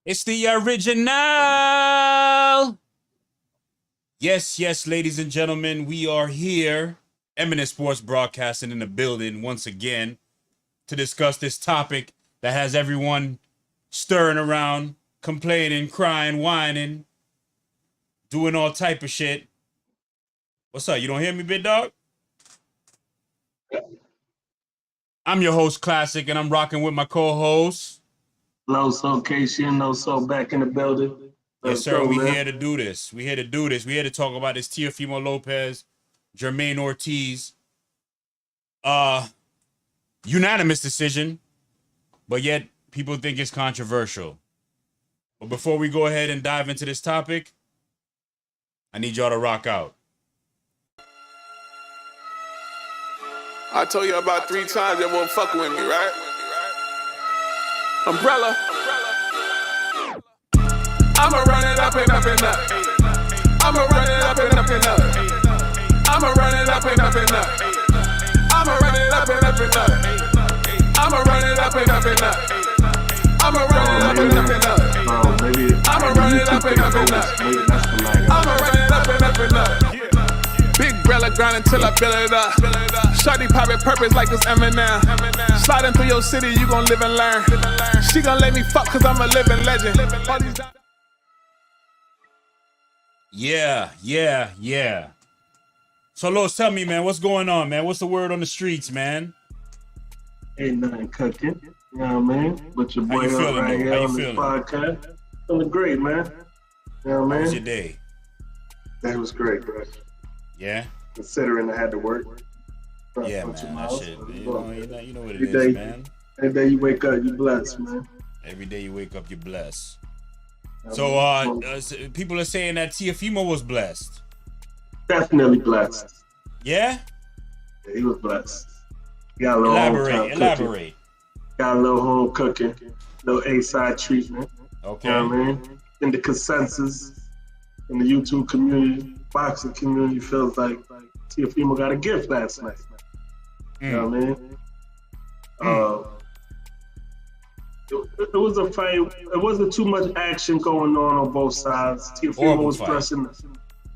It's the original. Yes, ladies and gentlemen, we are here. Eminent Sports Broadcasting in the building once again to discuss this topic that has everyone stirring around, complaining, crying, whining, doing all type of shit. What's up? You don't hear me, big dog? I'm your host, Classic, and I'm rocking with my co-host. So Casey and so back in the building. Yes, sir. We here to do this. We here to talk about this Teofimo Lopez, Jamaine Ortiz. Unanimous decision, but yet people think it's controversial. But before we go ahead and dive into this topic, I need y'all to rock out. I told you about 3 times you won't fuck with me, right? Umbrella. I'ma run it up and up and up. I'ma run it up and up and up. I'ma run it up and up and up. I'ma run it up and up and up. I'ma run it up and up and up. I'ma run it up and up and up. I'ma run it up and up and up. I'ma run it up and up and up. Big brella grind until I build it up. Shawty pirate purpose like it's Eminem. Sliding through your city, you gon' live and learn. She gon' let me fuck cause I'm a living legend. Yeah. So, Los, tell me, man, what's going on, man? What's the word on the streets, man? Ain't nothing cooking. You know what I mean? But your boy right here on this podcast. Feeling great, man. You know what I mean? How was your day? That was great, bro. Yeah? Considering I had to work. Yeah, man, that shit. You know what it is, man. Every day you wake up, you blessed, man. Every day you wake up, you're blessed. So, people are saying that Teofimo was blessed. Definitely blessed. Yeah? Yeah, he was blessed. He got a little Elaborate. Got a little home cooking, little A-side treatment. Okay. You know what I mean? In the consensus, in the YouTube community, boxing community feels like Teofimo got a gift last night. You know what I mean? It was a fight. It wasn't too much action going on both sides. Teofimo was pressing.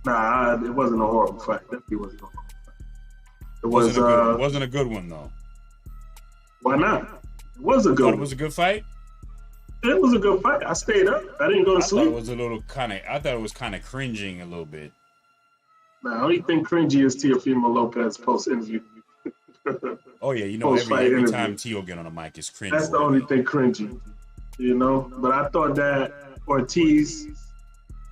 Nah, it wasn't a horrible fight. Definitely wasn't a horrible fight. It wasn't a good one though. Why not? It was a good one. It was a good fight? It was a good fight. I stayed up. I didn't go to sleep. I thought it was kind of cringing a little bit. Nah, the only thing cringy is Teofimo Lopez post-interview. Oh yeah, you know, every time Teo get on the mic is cringy. That's the only thing cringy, you know. But I thought that Ortiz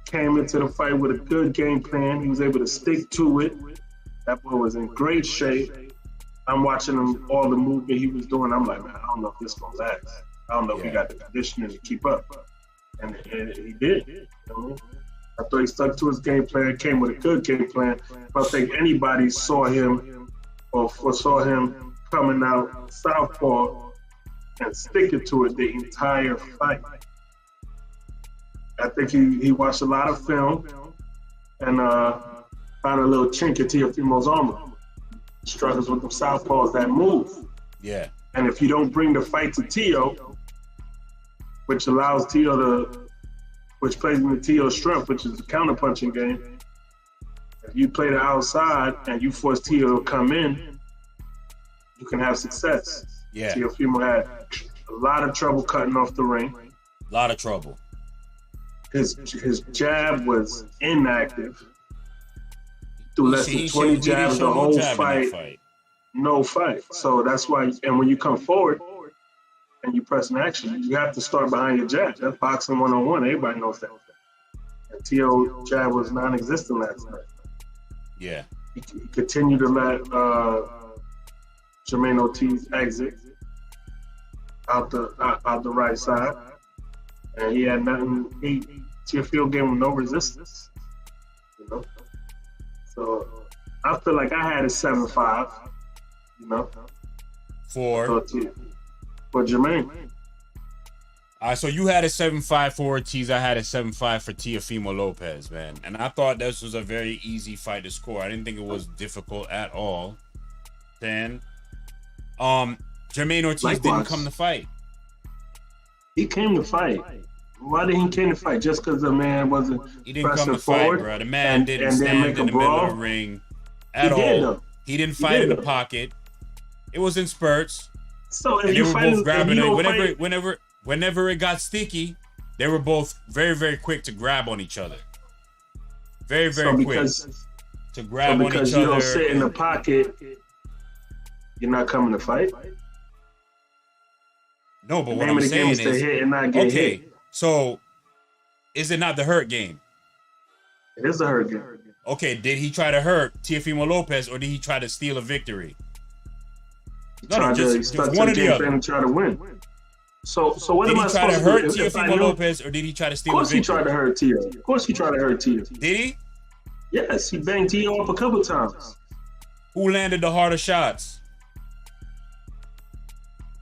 came into the fight with a good game plan. He was able to stick to it. That boy was in great shape. I'm watching him, all the movement he was doing. I'm like, man, I don't know if this gonna last. I don't know if he got the conditioning to keep up. And he did. You know? I thought he stuck to his game plan, came with a good game plan. I don't think anybody saw him or foresaw him coming out southpaw and sticking to it the entire fight. I think he watched a lot of film and found a little chink in Teofimo's armor. Struggles with them southpaws that move. Yeah. And if you don't bring the fight to Teo, which allows which plays into Teo's strength, which is the counterpunching game. If you play the outside and you force Teo to come in, you can have success. Yeah. Teofimo had a lot of trouble cutting off the ring. A lot of trouble. His jab was inactive. Threw less than 20 jabs the whole fight. No fight. So that's why, and when you come forward and you press an action, you have to start behind your jab. That's boxing 101. Everybody knows that. And Teo jab was non-existent last night. Yeah. He continued to let Jamaine Ortiz exit out the right side, and he had nothing. Teofimo gave him no resistance. You know, so I feel like I had a 7-5. You know, for Jamaine. All right, so you had a 7-5 for Ortiz. I had a 7-5 for Teofimo Lopez, man. And I thought this was a very easy fight to score. I didn't think it was difficult at all. Then, Jamaine Ortiz didn't come to fight. He came to fight. Why did he came to fight? Just because the man wasn't He didn't pressing come to fight, forward, bro. The man didn't and then stand make in a the middle of the brawl? ring at He did, all. though. He didn't He fight did, in the though. pocket. It was in spurts. So if And they you were fight, both grabbing you it. don't fight, Whenever it got sticky, they were both very, very quick to grab on each other. Very, very quick to grab on each because other. you don't sit in the pocket, you're not coming to fight. No, but The what name I'm of the game saying is to hit and not get okay, hit. so is it not the hurt game? It is a hurt game. Okay, did he try to hurt Teofimo Lopez or did he try to steal a victory? Just one or the other. And try to win. So what did am I he try to supposed hurt to do? Teofimo Lopez or did he try to steal a victory? Of course he tried to hurt Tio. Of course he tried to hurt Tio. Did he? Yes, he banged Tio up a couple times. Who landed the harder shots?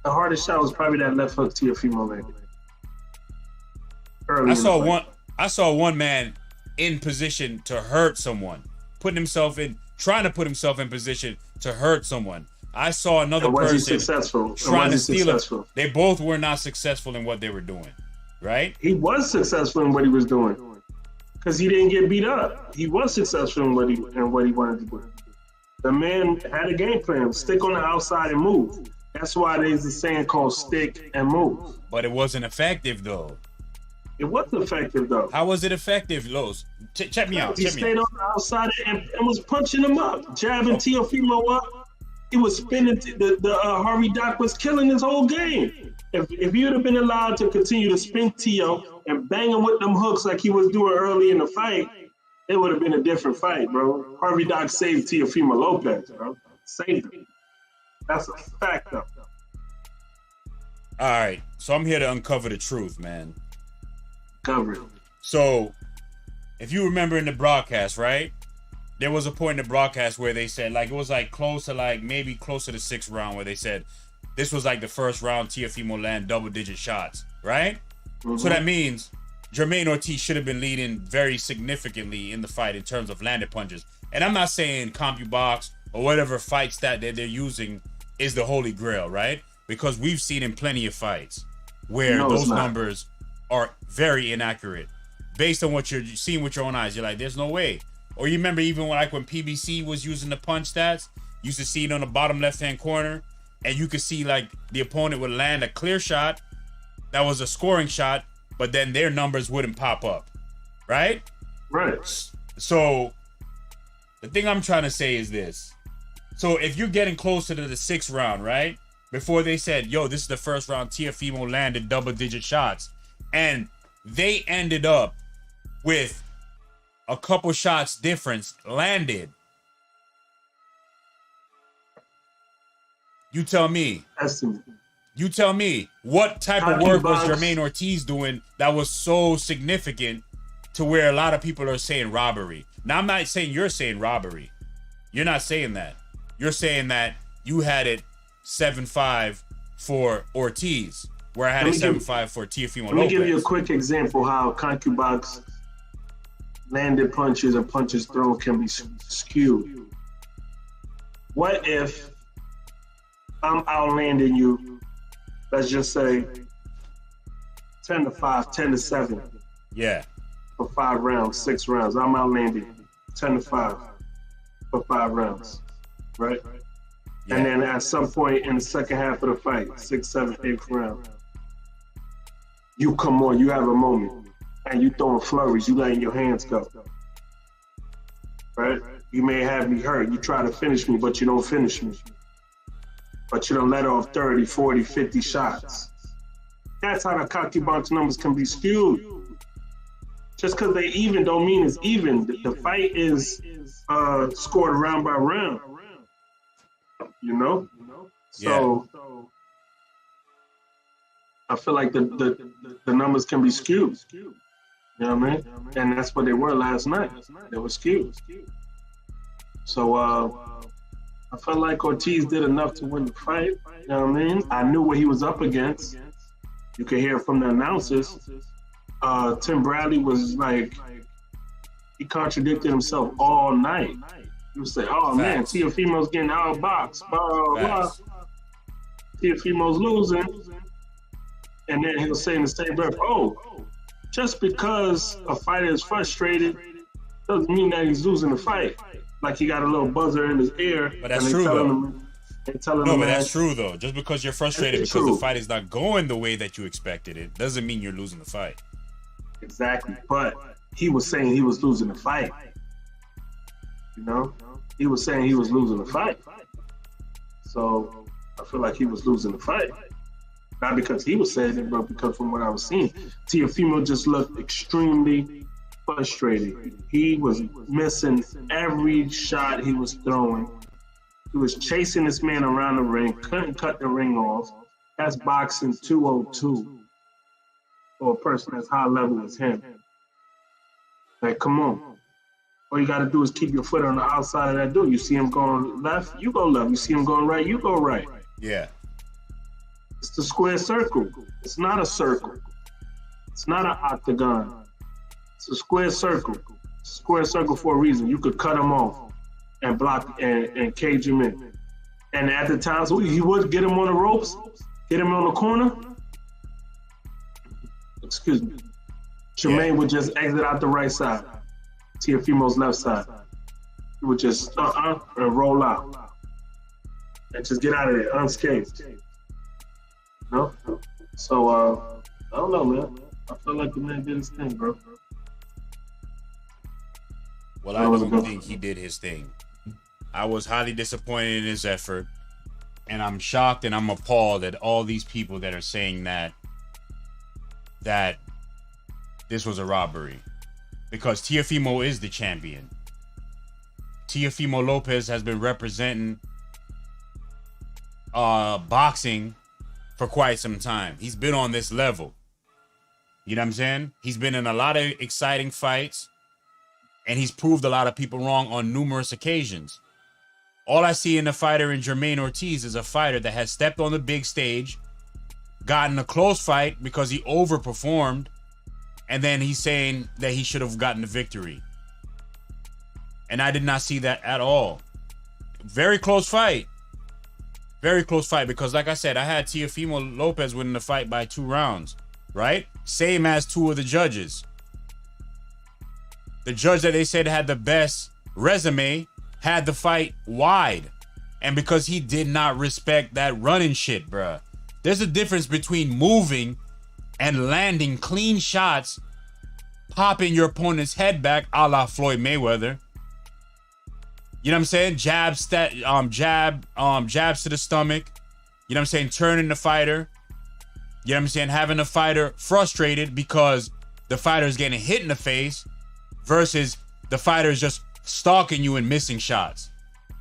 The hardest shot was probably that left hook Teofimo landed. I saw one man in position to hurt someone, trying to put himself in position to hurt someone. I saw another person trying to steal it. They both were not successful in what they were doing, right? He was successful in what he was doing because he didn't get beat up. He was successful in what he wanted to do. The man had a game plan: stick on the outside and move. That's why there's a saying called "stick and move." But it wasn't effective, though. It was effective, though. How was it effective, Los? Check me out. He stayed on the outside and was punching him up, jabbing Teofimo up. He was spinning. The Harvey Doc was killing his whole game. If he would have been allowed to continue to spin Tio and bang him with them hooks like he was doing early in the fight, it would have been a different fight, bro. Harvey Doc saved Teofimo Lopez, bro. Saved him. That's a fact, though. All right, so I'm here to uncover the truth, man. Cover it. So, if you remember in the broadcast, right? There was a point in the broadcast where they said, like, it was like close to the sixth round where they said this was like the first round Teofimo land double-digit shots, right? Mm-hmm. So that means Jamaine Ortiz should have been leading very significantly in the fight in terms of landed punches. And I'm not saying CompuBox or whatever fight stat that they're using is the holy grail, right? Because we've seen in plenty of fights where those numbers are very inaccurate. Based on what you're seeing with your own eyes, you're like, there's no way. Or you remember even when PBC was using the punch stats, you used to see it on the bottom left-hand corner, and you could see like the opponent would land a clear shot that was a scoring shot, but then their numbers wouldn't pop up, right? Right. So the thing I'm trying to say is this. So if you're getting closer to the sixth round, right? Before they said, yo, this is the first round Teofimo landed double-digit shots, and they ended up with a couple shots difference landed. You tell me. You tell me what type of work was Jamaine Ortiz doing that was so significant to where a lot of people are saying robbery. Now, I'm not saying you're saying robbery. You're not saying that. You're saying that you had it 7-5 for Ortiz, where I had it 7-5 for Teofimo Lopez. Let me give you a quick example how CompuBox landed punches and punches thrown can be skewed. What if I'm outlanding you, let's just say 10-5, 10-7. Yeah. For 5 rounds, 6 rounds. I'm outlanding 10-5 for 5 rounds, right? Yeah. And then at some point in the second half of the fight, 6th, 7th, 8th round, you come on, you have a moment. And you throwing flurries, you letting your hands go, right? You may have me hurt. You try to finish me, but you don't finish me. But you don't let off 30, 40, 50 shots. That's how the CompuBox numbers can be skewed. Just because they even don't mean it's even. The fight is scored round by round, you know? So I feel like the numbers can be skewed. You know what I mean? And that's what they were last night. They were skewed. So I felt like Ortiz did enough to win the fight. You know what I mean? I knew what he was up against. You could hear from the announcers. Tim Bradley was like, he contradicted himself all night. He would say, oh man, Teofimo's getting outboxed, blah, blah, blah. Teofimo's losing. And then he'll say in the same breath, oh, just because a fighter is frustrated doesn't mean that he's losing the fight. Like he got a little buzzer in his ear. But that's true, though. No, but that's true, though. Just because you're frustrated because true. the fight is not going the way that you expected it doesn't mean you're losing the fight. Exactly. But he was saying he was losing the fight. You know? He was saying he was losing the fight. So I feel like he was losing the fight. Not because he was saying it, but because from what I was seeing, Teofimo just looked extremely frustrated. He was missing every shot he was throwing. He was chasing this man around the ring, couldn't cut the ring off. That's boxing 202 for a person as high level as him. Like, come on. All you got to do is keep your foot on the outside of that door. You see him going left, you go left. You see him going right, you go right. Yeah. It's the square circle. It's not a circle. It's not an octagon. It's a square circle. It's a square circle for a reason. You could cut him off and block and cage him in. And at the times he would get him on the ropes, get him on the corner. Excuse me. Jamaine would just exit out the right side. Teofimo's left side. He would just and roll out. And just get out of there unscathed. No? So, I don't know, man. I feel like the man did his thing, bro. Well, I don't think he did his thing. I was highly disappointed in his effort. And I'm shocked and I'm appalled at all these people that are saying that this was a robbery. Because Teofimo is the champion. Teofimo Lopez has been representing boxing for quite some time. He's been on this level. You know what I'm saying? He's been in a lot of exciting fights. And he's proved a lot of people wrong on numerous occasions. All I see in the fighter in Jamaine Ortiz is a fighter that has stepped on the big stage, gotten a close fight because he overperformed, and then he's saying that he should have gotten the victory. And I did not see that at all. Very close fight. Very close fight because, like I said, I had Teofimo Lopez winning the fight by 2 rounds, right? Same as 2 of the judges. The judge that they said had the best resume had the fight wide. And because he did not respect that running shit, bruh. There's a difference between moving and landing clean shots, popping your opponent's head back a la Floyd Mayweather. You know what I'm saying? Jabs to the stomach. You know what I'm saying? Turning the fighter. You know what I'm saying? Having the fighter frustrated because the fighter is getting hit in the face versus the fighter is just stalking you and missing shots.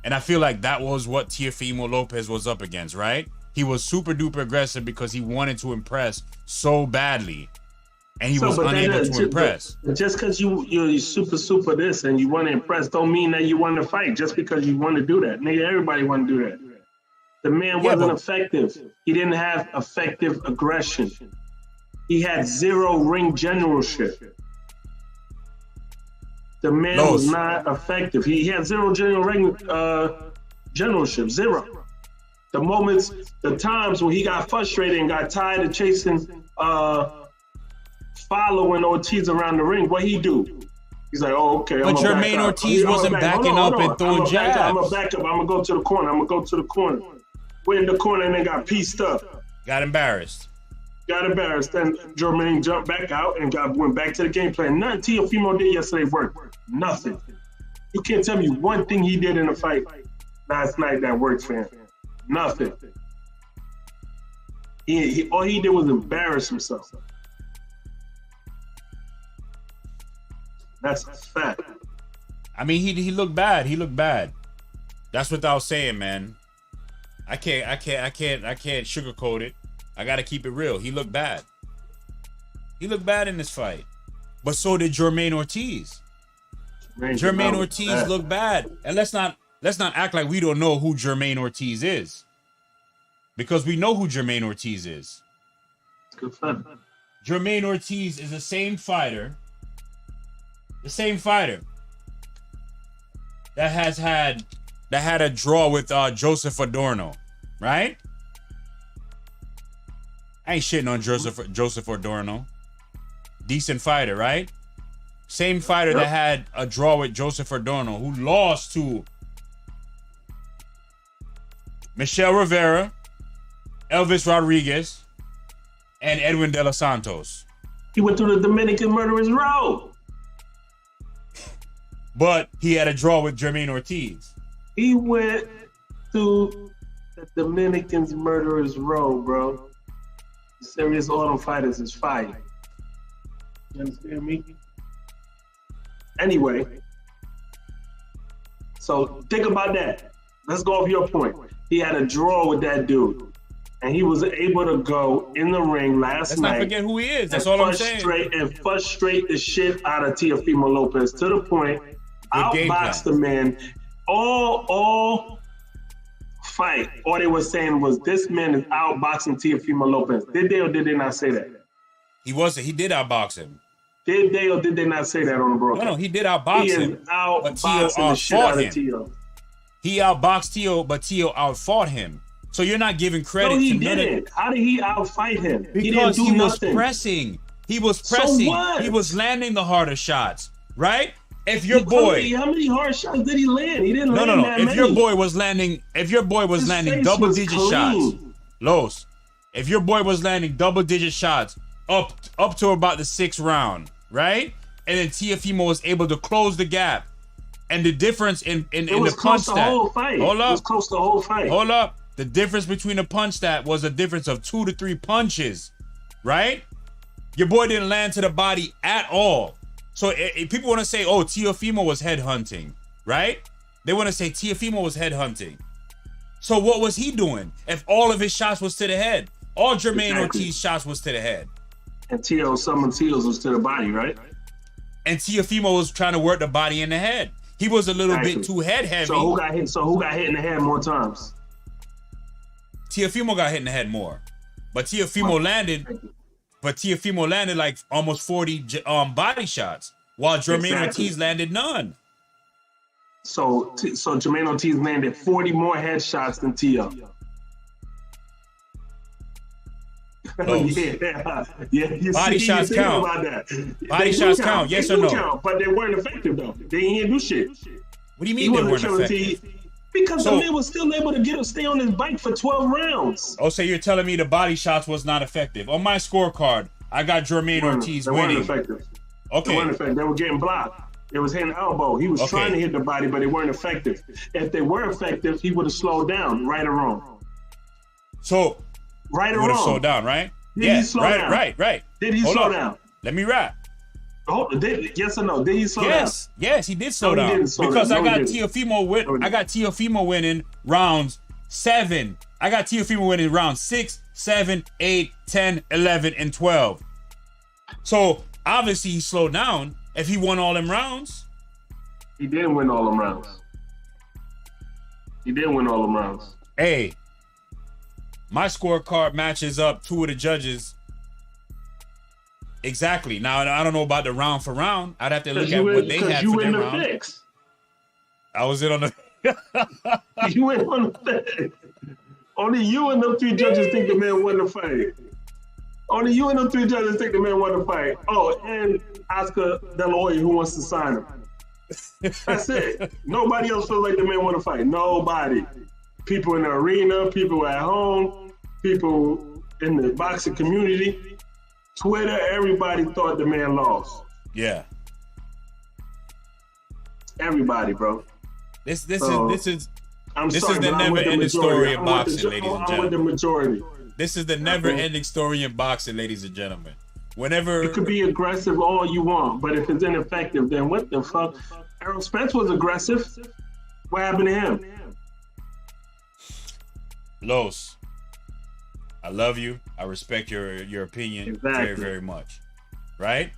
And I feel like that was what Teofimo Lopez was up against, right? He was super duper aggressive because he wanted to impress so badly. And he was unable to impress. Just because you're super this and you want to impress don't mean that you want to fight. Just because you want to do that. Nigga, everybody want to do that. The man wasn't effective. He didn't have effective aggression. He had 0 ring generalship. The man was not effective. He had 0 generalship. 0. The times when he got frustrated and got tired of chasing, following Ortiz around the ring, what he do? He's like, oh, okay. But Jamaine Ortiz wasn't backing up and throwing jabs. I'm going to back up. I'm going to go to the corner. Went in the corner and then got pieced up. Got embarrassed. Then Jamaine jumped back out and went back to the game plan. Nothing Teofimo did yesterday worked. Nothing. You can't tell me one thing he did in the fight last night that worked for him. Nothing. All he did was embarrass himself. That's a fact. I mean, he looked bad. He looked bad. That's without saying, man. I can't sugarcoat it. I gotta keep it real. He looked bad. He looked bad in this fight. But so did Jamaine Ortiz. Jamaine Ortiz looked bad. And let's not act like we don't know who Jamaine Ortiz is. Because we know who Jamaine Ortiz is. Good fun. Jamaine Ortiz is the same fighter that had a draw with Joseph Adorno, right? I ain't shitting on Joseph Adorno. decent fighter, right? Same fighter that had a draw with Joseph Adorno, who lost to Michelle Rivera, Elvis Rodriguez, and Edwin De Los Santos. He went through the Dominican Murderers Row. But he had a draw with Jamaine Ortiz. He went through the Dominican's Murderers Row, bro. Serious autumn fighters is fire. You understand me? Anyway, so think about that. Let's go off your point. He had a draw with that dude, and he was able to go in the ring last night. Let's not forget who he is. That's all I'm saying. And frustrate the shit out of Teofimo Lopez to the point, outboxed the man. All fight, all they were saying was this man is outboxing Teofimo Lopez. Did they or did they not say that? He wasn't. He did outbox him. Did they or did they not say that on the broadcast? No, he did outbox him. But Teo outfought him. He outboxed Teo, but Teo outfought him. So you're not giving credit to none didn't. How did he outfight him? Because he was pressing. He was pressing. So what? He was landing the harder shots, right? If your boy, how many hard shots did he land? He didn't land that many. If your boy was landing double-digit shots, Los. If your boy was landing double-digit shots up to about the 6th round, right? And then Teofimo was able to close the gap. And the difference in the punch stat. Hold up. It was close the whole fight. Hold up. The difference between the punch stat was a difference of 2 to 3 punches, right? Your boy didn't land to the body at all. So if people want to say, oh, Teofimo was headhunting, right? They want to say Teofimo was headhunting. So what was he doing if all of his shots was to the head? All Jamaine Ortiz shots was to the head. And some of Teo's was to the body, right? And Teofimo was trying to work the body in the head. He was a little bit too head heavy. So who got hit in the head more times? Teofimo got hit in the head more. But Teofimo landed like almost 40 body shots, while Jamaine Ortiz landed none. So Jamaine Ortiz landed 40 more headshots than Teo. Yeah. Body shots count. About that. Body shots count. Yes or no? Count, but they weren't effective though. They didn't do shit. What do you mean they weren't effective? Because the man was still able to stay on his bike for 12 rounds. Oh, so you're telling me the body shots was not effective? On my scorecard, I got Jamaine Ortiz winning. They weren't effective. Okay. They weren't effective. They were getting blocked. It was hitting elbow. He was trying to hit the body, but they weren't effective. If they were effective, he would have slowed down, right or wrong. So, right or wrong? Would have slowed down, right? Did he slow down? Right. Did he slow down? Let me rap. Yes or no? Did he slow down? Yes, he did slow down. Because I got Teofimo winning rounds 7. I got Teofimo winning rounds 6, 7, 8, 10, 11, and 12. So obviously he slowed down if he won all them rounds. He didn't win all them rounds. Hey, my scorecard matches up 2 of the judges. Exactly. Now, I don't know about the round for round. I'd have to look at what they had for their round. Fix. I was in on the... You went on the fix. Only you and them 3 judges think the man won the fight. Only you and them 3 judges think the man won the fight. Oh, and Oscar De La Hoya, who wants to sign him. That's it. Nobody else feels like the man won the fight. Nobody. People in the arena, people at home, people in the boxing community. Twitter, everybody thought the man lost. Yeah. Everybody, bro. This is the never-ending story in boxing, ladies and gentlemen. I'm with the majority. This is the never-ending story in boxing, ladies and gentlemen. Whenever it could be aggressive all you want, but if it's ineffective, then what the fuck? Errol Spence was aggressive. What happened to him? Los, I love you. I respect your opinion very, very much. Right?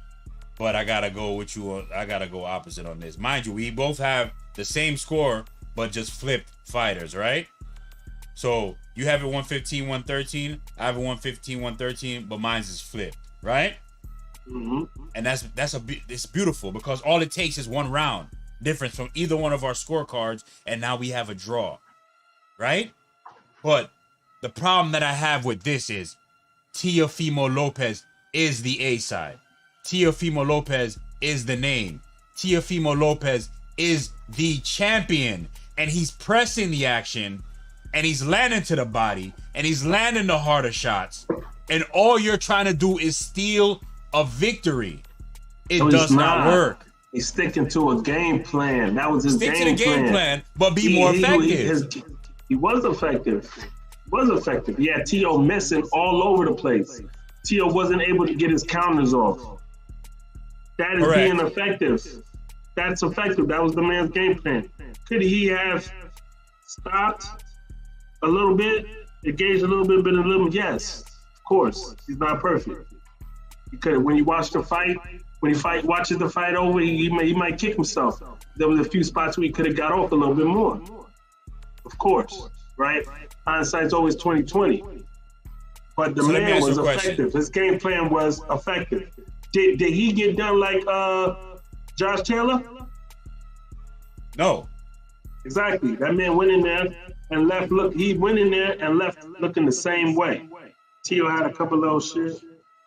But I gotta go with you. I gotta go opposite on this. Mind you, we both have the same score, but just flipped fighters, right? So you have it 115, 113. I have it 115, 113, but mine's is flipped, right? Mm-hmm. And it's beautiful because all it takes is 1 round difference from either one of our scorecards, and now we have a draw, right? But the problem that I have with this is Teofimo Lopez is the A side. Teofimo Lopez is the name. Teofimo Lopez is the champion. And he's pressing the action. And he's landing to the body. And he's landing the harder shots. And all you're trying to do is steal a victory. It does not work. He's sticking to a game plan. That was his Stick to the game plan, but be more effective. He was effective. He had Teo missing all over the place. Teo wasn't able to get his counters off. That is being effective. That's effective. That was the man's game plan. Could he have stopped a little bit, engaged a little bit? Yes, of course. He's not perfect. He could. When you watch the fight, watches the fight over, he might kick himself. There was a few spots where he could have got off a little bit more. Of course, right? Hindsight's always 20/20. But the man was effective. His game plan was effective. Did he get done like Josh Taylor? No. Exactly. That man went in there and left. Look, he went in there and left looking the same way. Teo had a couple little shit.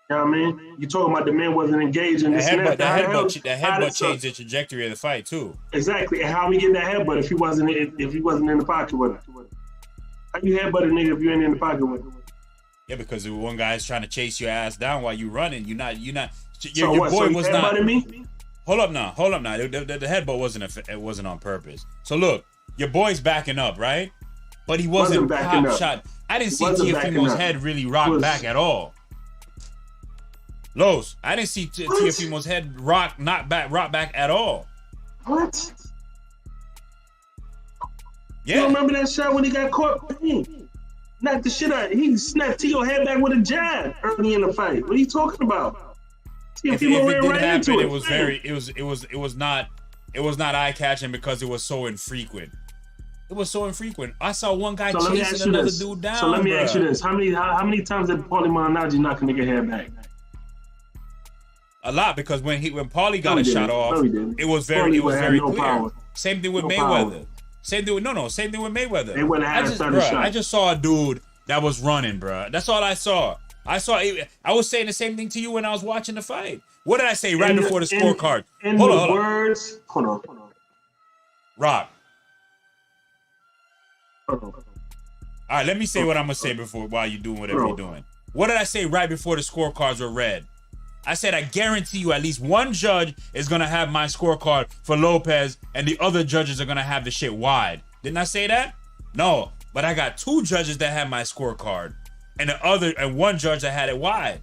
You know what I mean? You talking about the man wasn't engaged in this and that. The headbutt changed the trajectory of the fight too. Exactly. And how we get that headbutt if he wasn't in the pocket with it? How you headbutt a nigga if you ain't in the pocket with it? Yeah, because one guy is trying to chase your ass down while you running. Your boy was not. Me? Hold up now. The headbutt wasn't on purpose. So look, your boy's backing up, right? But he wasn't backing up. Shot. I didn't see Teofimo's head really rock back at all. Los, I didn't see Teofimo's head rock back at all. What? Yeah. You remember that shot when he got caught? Knocked the shit out. He snapped Teo head back with a jab early in the fight. What are you talking about? If it did happen, it was not eye catching because it was so infrequent. It was so infrequent. I saw one guy chasing another dude down. So let me ask you this: How many times did Paulie Malignaggi knock a nigga head back? A lot, because when Paulie got a shot off, it was very clear. Power. Same thing with Mayweather. Same thing with Mayweather. They wouldn't have had a shot. I just saw a dude that was running, bro. That's all I saw. I was saying the same thing to you when I was watching the fight. What did I say right before the scorecard? Hold on. Rock. All right, let me say what I'm gonna say while you're doing whatever you're doing. What did I say right before the scorecards were read? I said I guarantee you at least one judge is gonna have my scorecard for Lopez, and the other judges are gonna have the shit wide. Didn't I say that? No, but I got two judges that had my scorecard, and one judge that had it wide.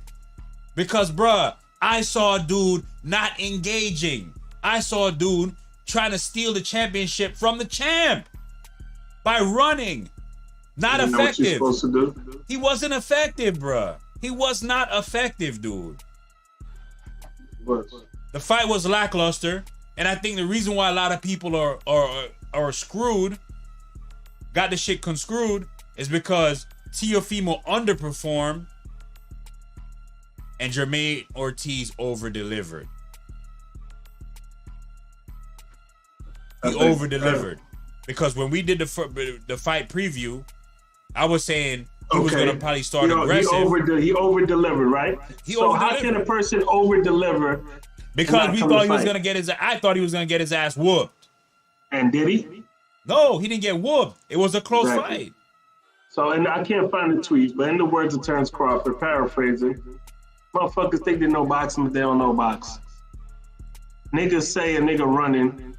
Because, bruh, I saw a dude not engaging. I saw a dude trying to steal the championship from the champ by running. Not effective. Know what you're supposed to do? He wasn't effective, bruh. He was not effective, dude. The fight was lackluster, and I think the reason why a lot of people are screwed, got the shit conscrewed, is because Teofimo underperformed and Jamaine Ortiz over-delivered. He over-delivered. Because when we did the fight preview, I was saying he was going to probably start aggressive. He over-delivered, right? How can a person over-deliver? Because we thought he was going to get I thought he was going to get his ass whooped. And did he? No, he didn't get whooped. It was a close fight. So, and I can't find the tweet, but in the words of Terrence Crawford, paraphrasing, motherfuckers think they know boxing, but they don't know boxing. Niggas say a nigga running.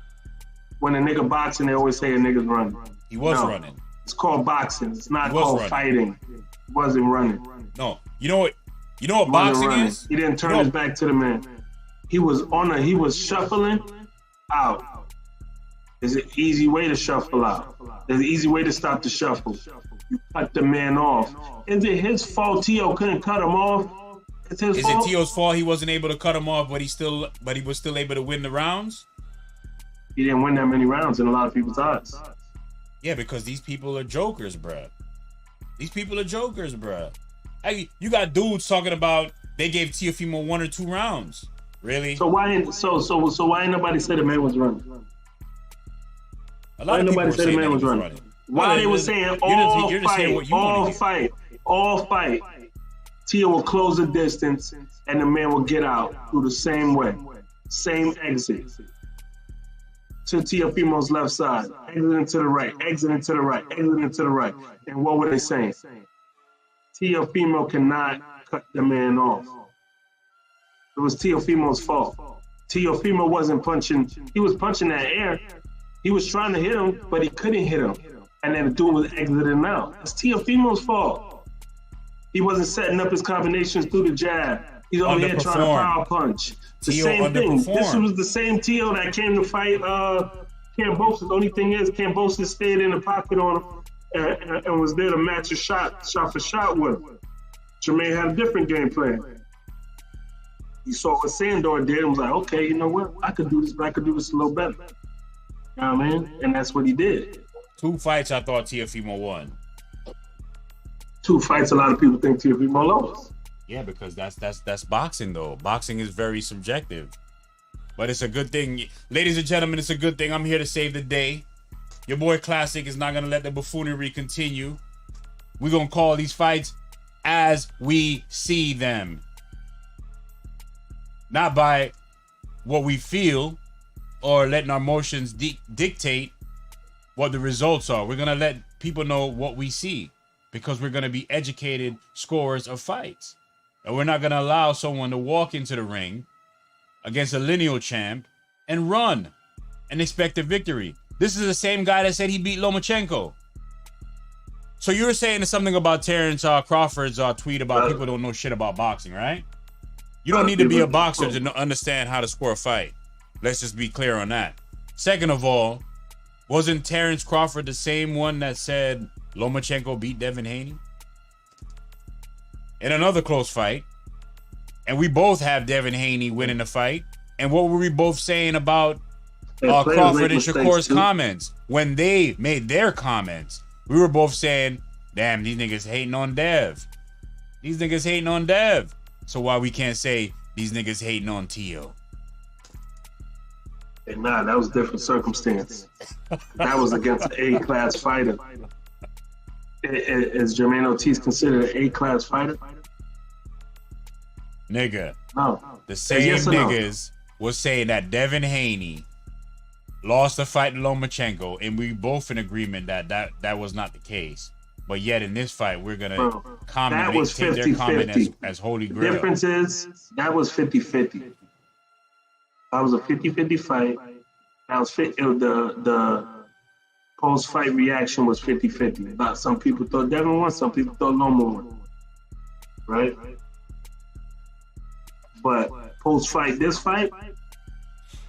When a nigga boxing, they always say a nigga's running. He was running. It's called boxing. It's not called fighting. He wasn't running. No. You know what boxing is? He didn't turn his back to the man. He was shuffling out. There's an easy way to shuffle out. There's an easy way to stop the shuffle. You cut the man off. Is it his fault Teo couldn't cut him off? Is it Teo's fault he wasn't able to cut him off, but he was still able to win the rounds? He didn't win that many rounds in a lot of people's eyes. Yeah, because these people are jokers, bruh. You got dudes talking about they gave Teofimo 1 or 2 rounds. Really? So why ain't nobody said the man was running? A lot of people said the man was running. Why they were saying all fight. Tio will close the distance, and the man will get out through the same way, same exit to Teofimo's left side, exiting to the right, exiting to the right, exiting to the right. And what were they saying? Teofimo cannot cut the man off. It was Teofimo's fault. Teofimo wasn't punching. He was punching that air. He was trying to hit him, but he couldn't hit him. And then the dude was exiting out. It's Teofimo's fault. He wasn't setting up his combinations through the jab. He's over here trying to power punch. The same thing. This was the same Tio that came to fight Kambosos. The only thing is, Kambosos stayed in the pocket on him and was there to match a shot for shot with him. Jamaine had a different game plan. He saw what Sandor did and was like, okay, you know what? I could do this, but I could do this a little better. You know what I mean? And that's what he did. 2 fights I thought Teofimo won. 2 fights a lot of people think Teofimo lost. Yeah, because that's boxing though. Boxing is very subjective. But it's a good thing. Ladies and gentlemen, it's a good thing. I'm here to save the day. Your boy Classic is not gonna let the buffoonery continue. We're gonna call these fights as we see them. Not by what we feel or letting our emotions dictate what the results are. We're gonna let people know what we see because we're gonna be educated scorers of fights. And we're not gonna allow someone to walk into the ring against a lineal champ and run and expect a victory. This is the same guy that said he beat Lomachenko. So you were saying something about Terrence Crawford's tweet about people don't know shit about boxing, right? You don't need to be a boxer to understand how to score a fight. Let's just be clear on that. Second of all, wasn't Terrence Crawford the same one that said Lomachenko beat Devin Haney in another close fight? And we both have Devin Haney winning the fight. And what were we both saying about Crawford and Shakur's comments? When they made their comments, we were both saying, damn, these niggas hating on Dev. These niggas hating on Dev. So why we can't say these niggas hating on Tio? Nah, that was a different circumstance. That was against an A-class fighter. Is Jermaine Ortiz considered an A-class fighter? Nigga. No. The same niggas was saying that Devin Haney lost the fight to Lomachenko, and we both in agreement that was not the case. But yet in this fight, we're going to take their comment as holy grail. The difference is, that was 50-50. That was a 50-50 fight. That was the post-fight reaction was 50-50. Some people thought Devin won, some people thought Loma won. Right? But post-fight, this fight,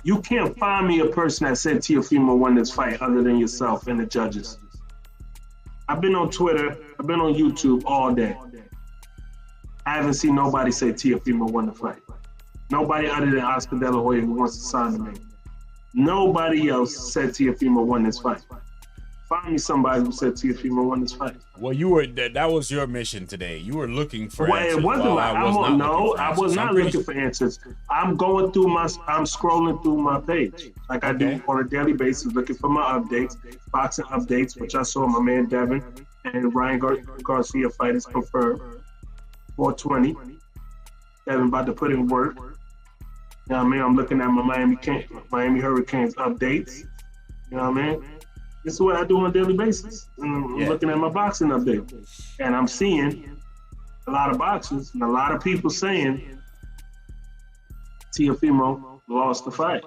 you can't find me a person that said Teofimo won this fight other than yourself and the judges. I've been on Twitter, I've been on YouTube all day. I haven't seen nobody say Teofimo won the fight. Nobody other than Oscar De La Hoya who wants to sign to me. Nobody else said Teofimo won this fight. Find me somebody who said Teofimo won this fight. Well, that was your mission today. You were looking for answers. It wasn't I was not looking for answers. I'm going through I'm scrolling through my page like I do on a daily basis, looking for my updates, boxing updates, which I saw my man Devin and Ryan Garcia fight is confirmed. 420. Devin about to put in work. You know what I mean? I'm looking at my Miami Hurricanes updates. You know what I mean? This is what I do on a daily basis. I'm looking at my boxing update. And I'm seeing a lot of boxers and a lot of people saying Teofimo lost the fight.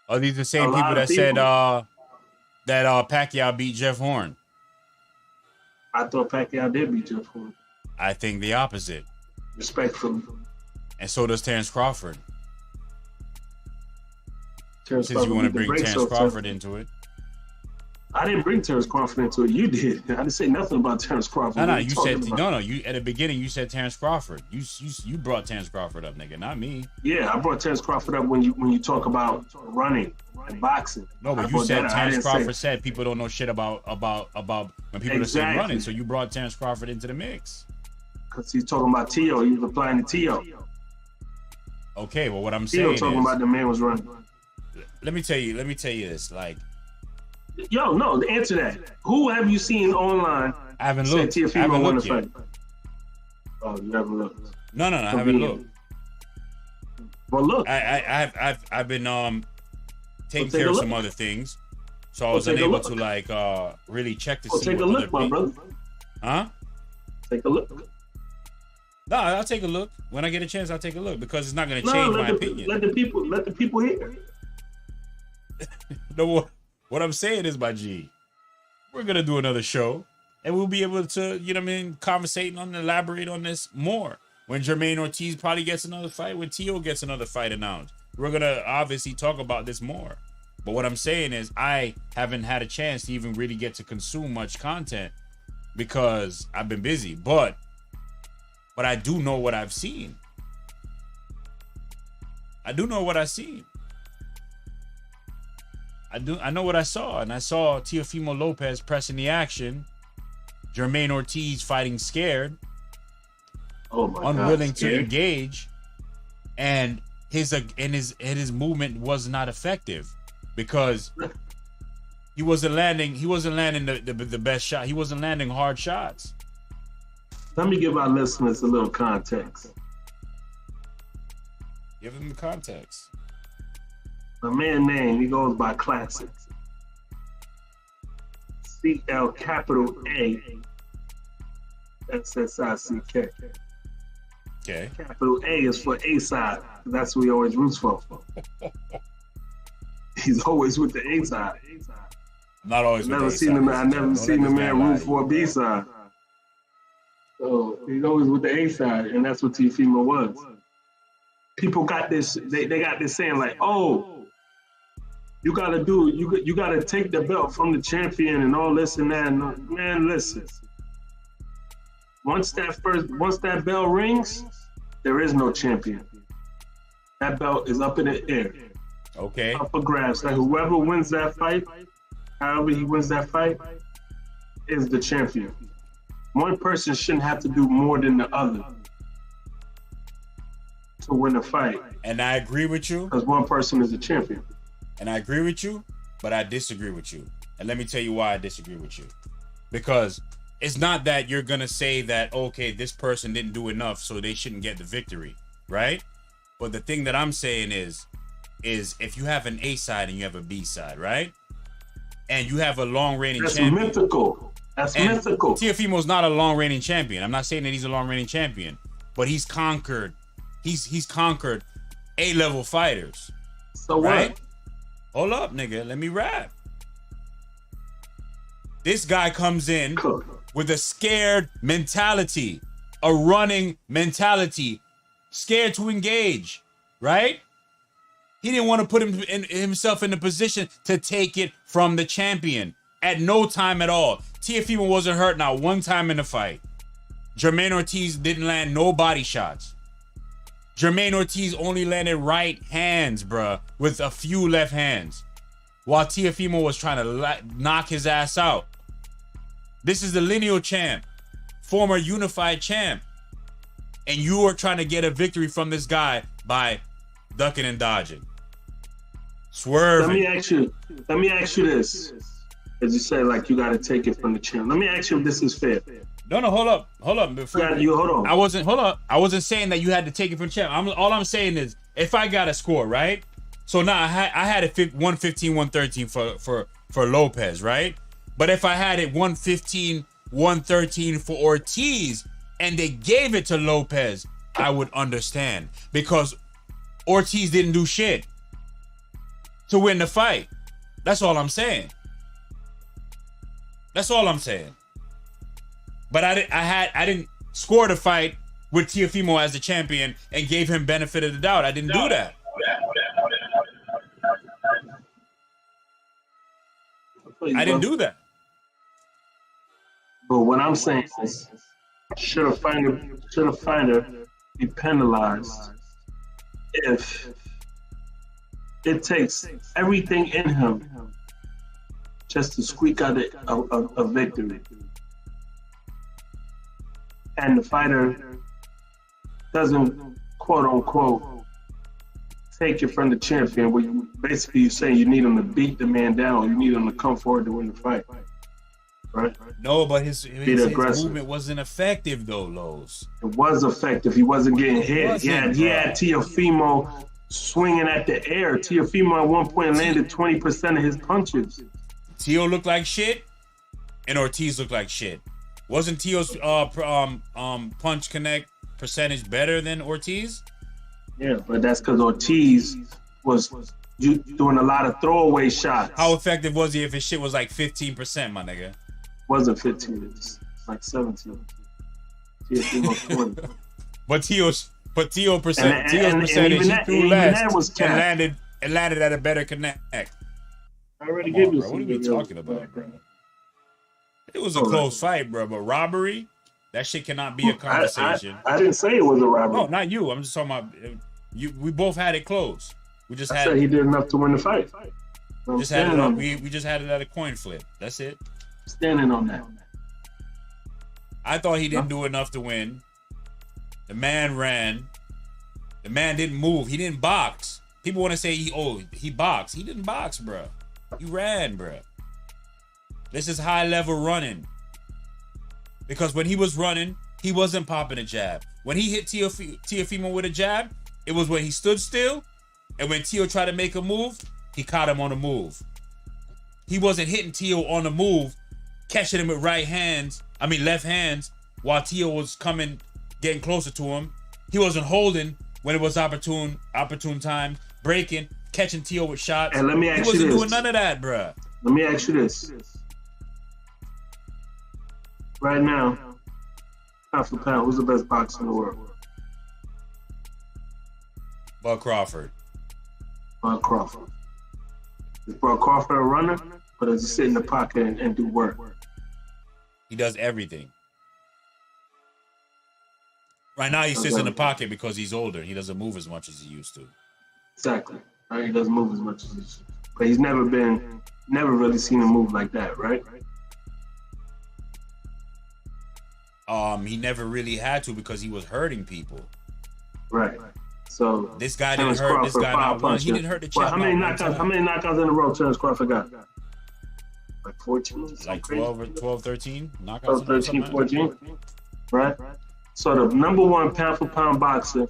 Are these the same people that said that Pacquiao beat Jeff Horn? I thought Pacquiao did beat Jeff Horn. I think the opposite. Respectfully. And so does Terrence Crawford. Since you want to bring Terrence Crawford into it. I didn't bring Terrence Crawford into it. You did. I didn't say nothing about Terrence Crawford. No. You said You at the beginning you said Terrence Crawford. You brought Terrence Crawford up, nigga, not me. Yeah, I brought Terrence Crawford up when you talk about running and boxing. No, but you said Terrence Crawford said people don't know shit about when people are saying running. So you brought Terrence Crawford into the mix. Because he's talking about Tio. He was applying to Tio. Okay, well what I'm saying is talking about the man was running. Let me tell you this, like. Yo, no, answer that. Who have you seen online? I haven't looked. Teofimo won the fight. Oh, you haven't looked. No, I haven't looked. Well, look. I've been taking care of some other things, so I was unable to like really check to see. Take a look, my brother. Huh? Take a look. No, I'll take a look when I get a chance. I'll take a look because it's not going to change my opinion. Let the people hear. No, what I'm saying is, my G, we're gonna do another show, and we'll be able to, you know what I mean, conversate on, elaborate on this more. When Jamaine Ortiz probably gets another fight, when Teo gets another fight announced, we're gonna obviously talk about this more. But what I'm saying is, I haven't had a chance to even really get to consume much content because I've been busy. But I do know what I've seen. I do know what I've seen. I know what I saw, and I saw Teofimo Lopez pressing the action, Jamaine Ortiz fighting scared, unwilling to engage, and his movement was not effective because he wasn't landing the best shot. He wasn't landing hard shots. Let me give our listeners a little context. Give them the context. The man name, he goes by Classic. CL capital A SSICK. Okay. Capital A is for A side. That's what he always roots for. He's always with the A side. Not always. I never seen the man root for a B side. So he's always with the A side, and that's what Teofimo was. People got this. They got this saying like, "Oh, you gotta take the belt from the champion and all this and that." No, man, listen. Once that bell rings, there is no champion. That belt is up in the air. Okay. Up for grabs. Like whoever wins that fight, however he wins that fight, is the champion. One person shouldn't have to do more than the other to win a fight. And I agree with you. Because one person is a champion. And I agree with you, but I disagree with you. And let me tell you why I disagree with you. Because it's not that you're going to say that, okay, this person didn't do enough, so they shouldn't get the victory, right? But the thing that I'm saying is if you have an A side and you have a B side, right? And you have a long reigning champion. That's mythical. That's mythical. Teofimo's not a long reigning champion. I'm not saying that he's a long reigning champion, but he's conquered. He's conquered A-level fighters. So right? What? Hold up, nigga. Let me rap. This guy comes in with a scared mentality, a running mentality, scared to engage, right? He didn't want to put himself in a position to take it from the champion at no time at all. Teofimo wasn't hurt not one time in the fight. Jamaine Ortiz didn't land no body shots. Jamaine Ortiz only landed right hands, bruh, with a few left hands, while Teofimo was trying to knock his ass out. This is the lineal champ, former unified champ, and you are trying to get a victory from this guy by ducking and dodging, swerving. Let me ask you this. As you say, like you got to take it from the champ. Let me ask you if this is fair. No, hold up. Hold on. I wasn't saying that you had to take it from champ. All I'm saying is if I got a score, right? So now I had it 115-113 for Lopez, right? But if I had it 115-113 for Ortiz and they gave it to Lopez, I would understand because Ortiz didn't do shit to win the fight. That's all I'm saying. That's all I'm saying. But I didn't score the fight with Teofimo as the champion and gave him benefit of the doubt. I didn't do that. I didn't do that. But what I'm saying is, should a fighter be penalized if it takes everything in him just to squeak out a victory? And the fighter doesn't, quote unquote, take it from the champion, where you basically say you need him to beat the man down, you need him to come forward to win the fight. right? No, but his aggressive. movement wasn't effective though, Lowe's. It was effective. He wasn't getting hit. He had bro. Teofimo swinging at the air. Teofimo at one point landed 20% of his punches. Teo looked like shit, and Ortiz looked like shit. Wasn't Teo's punch connect percentage better than Ortiz? Yeah, but that's because Ortiz was doing a lot of throwaway shots. How effective was he if his shit was like 15%, my nigga? Wasn't 15, it's like 17. But Teo percentage even he threw less that was and landed at a better connect. I already gave you bro. some What are we talking about, bro? It was a close fight, bro. But robbery, that shit cannot be a conversation. I didn't say it was a robbery. No, not you. I'm just talking about you. We both had it close. We just said he did enough to win the fight. We just had it at a coin flip. That's it. Standing on that. I thought he didn't do enough to win. The man ran. The man didn't move. He didn't box. People want to say he boxed. He didn't box, bro. He ran, bro. This is high level running. Because when he was running, he wasn't popping a jab. When he hit Teofimo with a jab, it was when he stood still, and when Teo tried to make a move, he caught him on the move. He wasn't hitting Teo on the move, catching him with left hands, while Teo was getting closer to him. He wasn't holding when it was opportune time, breaking, catching Teo with shots. And let me ask you this. He wasn't doing none of that, bruh. Let me ask you this. Right now, pound for pound, who's the best boxer in the world? Bud Crawford. Bud Crawford. Is Bud Crawford a runner, or does he sit in the pocket and do work? He does everything. Right now, he sits in the pocket because he's older. He doesn't move as much as he used to. Exactly. Right? He doesn't move as much as he used to. But he's never really seen him move like that, right? He never really had to because he was hurting people. Right. So this guy didn't hurt this guy not once. He didn't hurt the champ. How many knockouts in a row Terence Crawford got? Like 14? Like 12 or 12, 13 knockouts. 12, 13, 14. Right? So the number one pound for pound boxer,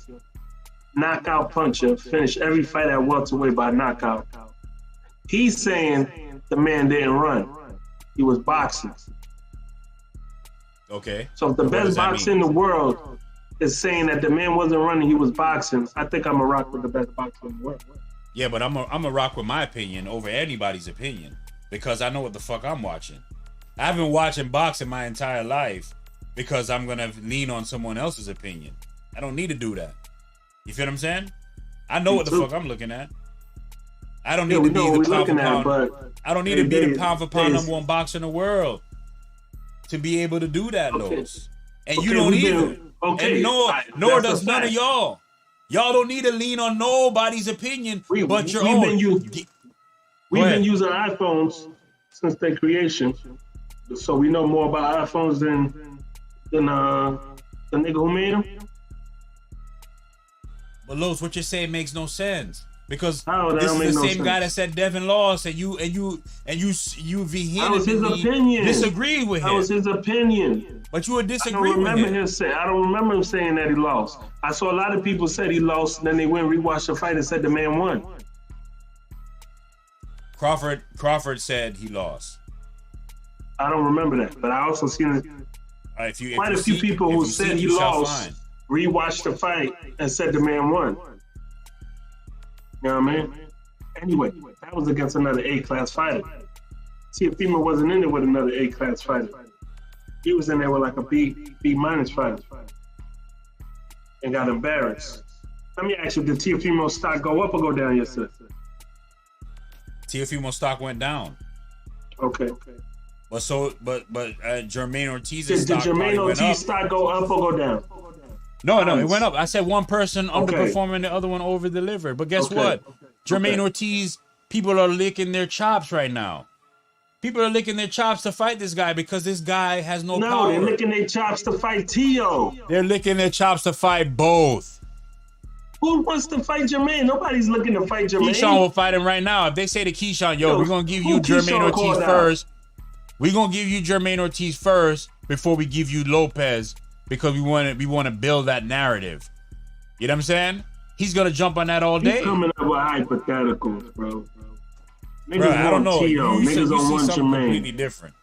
knockout puncher, finished every fight at welterweight by knockout. He's saying the man didn't run. He was boxing. Okay. So if the best boxer in the world is saying that the man wasn't running, he was boxing, I think I'm a rock with the best boxer in the world. Yeah, but I'm a rock with my opinion over anybody's opinion because I know what the fuck I'm watching. I've been watching boxing my entire life because I'm going to lean on someone else's opinion. I don't need to do that. You feel what I'm saying? I know what the fuck I'm looking at. I don't need to be the pound for pound. I don't need to be the pound for pound number one boxer in the world to be able to do that, Lowe's. And you don't either. And nor does none of y'all. Y'all don't need to lean on nobody's opinion but your own. We've been using iPhones since their creation, so we know more about iPhones than the nigga who made them. But Lowe's, what you're saying makes no sense. Because this is the same guy that said Devin lost, and you vehemently disagreed with him. That was his opinion. But you would disagree with him. I don't remember him saying that he lost. I saw a lot of people said he lost, and then they went and rewatched the fight and said the man won. Crawford said he lost. I don't remember that, but I also seen quite a few people who said he lost, rewatched the fight and said the man won. You know what I mean? Anyway, that was against another A-class fighter. Teofimo wasn't in there with another A-class fighter. He was in there with like a B-minus fighter and got embarrassed. Let me ask you, did Teofimo stock go up or go down yesterday? Teofimo stock went down. Okay. But Jamaine did Ortiz's stock Jamaine Ortiz stock go up or go down? No, it went up. I said one person underperforming, the other one over-delivered. But guess what? Jamaine Ortiz, people are licking their chops right now. People are licking their chops to fight this guy because this guy has no power. No, they're licking their chops to fight Teo. They're licking their chops to fight both. Who wants to fight Jamaine? Nobody's looking to fight Jamaine. Keyshawn will fight him right now. If they say to Keyshawn, we're going to give you Jamaine Ortiz first. We're gonna give you Jamaine Ortiz first before we give you Lopez because we want to build that narrative. You know what I'm saying? He's gonna jump on that all day. He's coming up with hypotheticals, bro. Niggas Bro, I don't know. T.O. You Niggas don't want something Jamaine. completely different.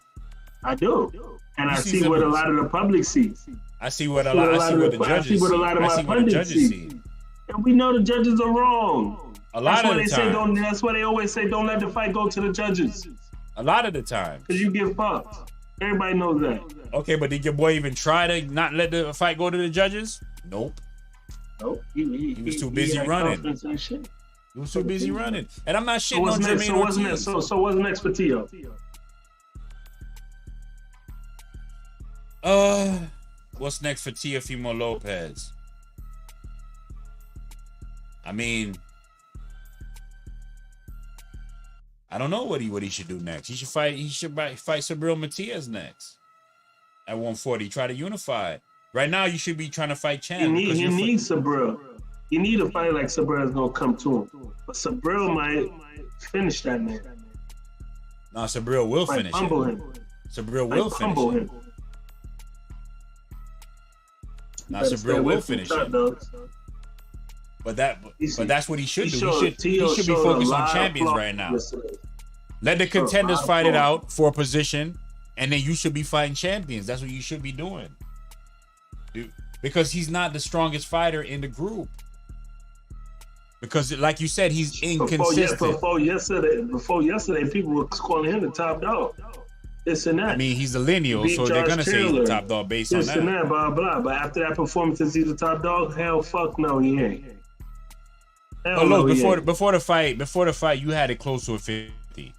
I do, and I see something- what a lot of the public sees. I see what a lot. I see what the judges see. I see what a lot of my pundits see. And we know the judges are wrong. A lot of the time. That's why they always say don't let the fight go to the judges. A lot of the time. Because you get fucked. Everybody knows that. Okay, but did your boy even try to not let the fight go to the judges? Nope. Nope. He was too busy running. He was too busy running. And I'm not shitting on Jamaine Ortiz. So what's next for Tio? What's next for Teofimo Lopez? I mean, I don't know what he should do next. He should fight Sabril Matias next at 140. Try to unify. Right now, you should be trying to fight Chan. He needs Sabril. He need a fight like Sabril is gonna come to him. But Sabril might finish that man. No, Sabril will finish him. Sabril will finish him. Now Sabril will finish him. But that's what he should do. He should be focused on champions right now. Let the contenders fight it out for a position, and then you should be fighting champions. That's what you should be doing. Because he's not the strongest fighter in the group. Because, like you said, he's inconsistent. Before yesterday, people were calling him the top dog. This and that. I mean, he's a lineal, so they're gonna say he's the top dog based on that. This and that, blah blah. But after that performance, is he the top dog? Hell, fuck no, he ain't. But look, before the fight, you had it close to a 50.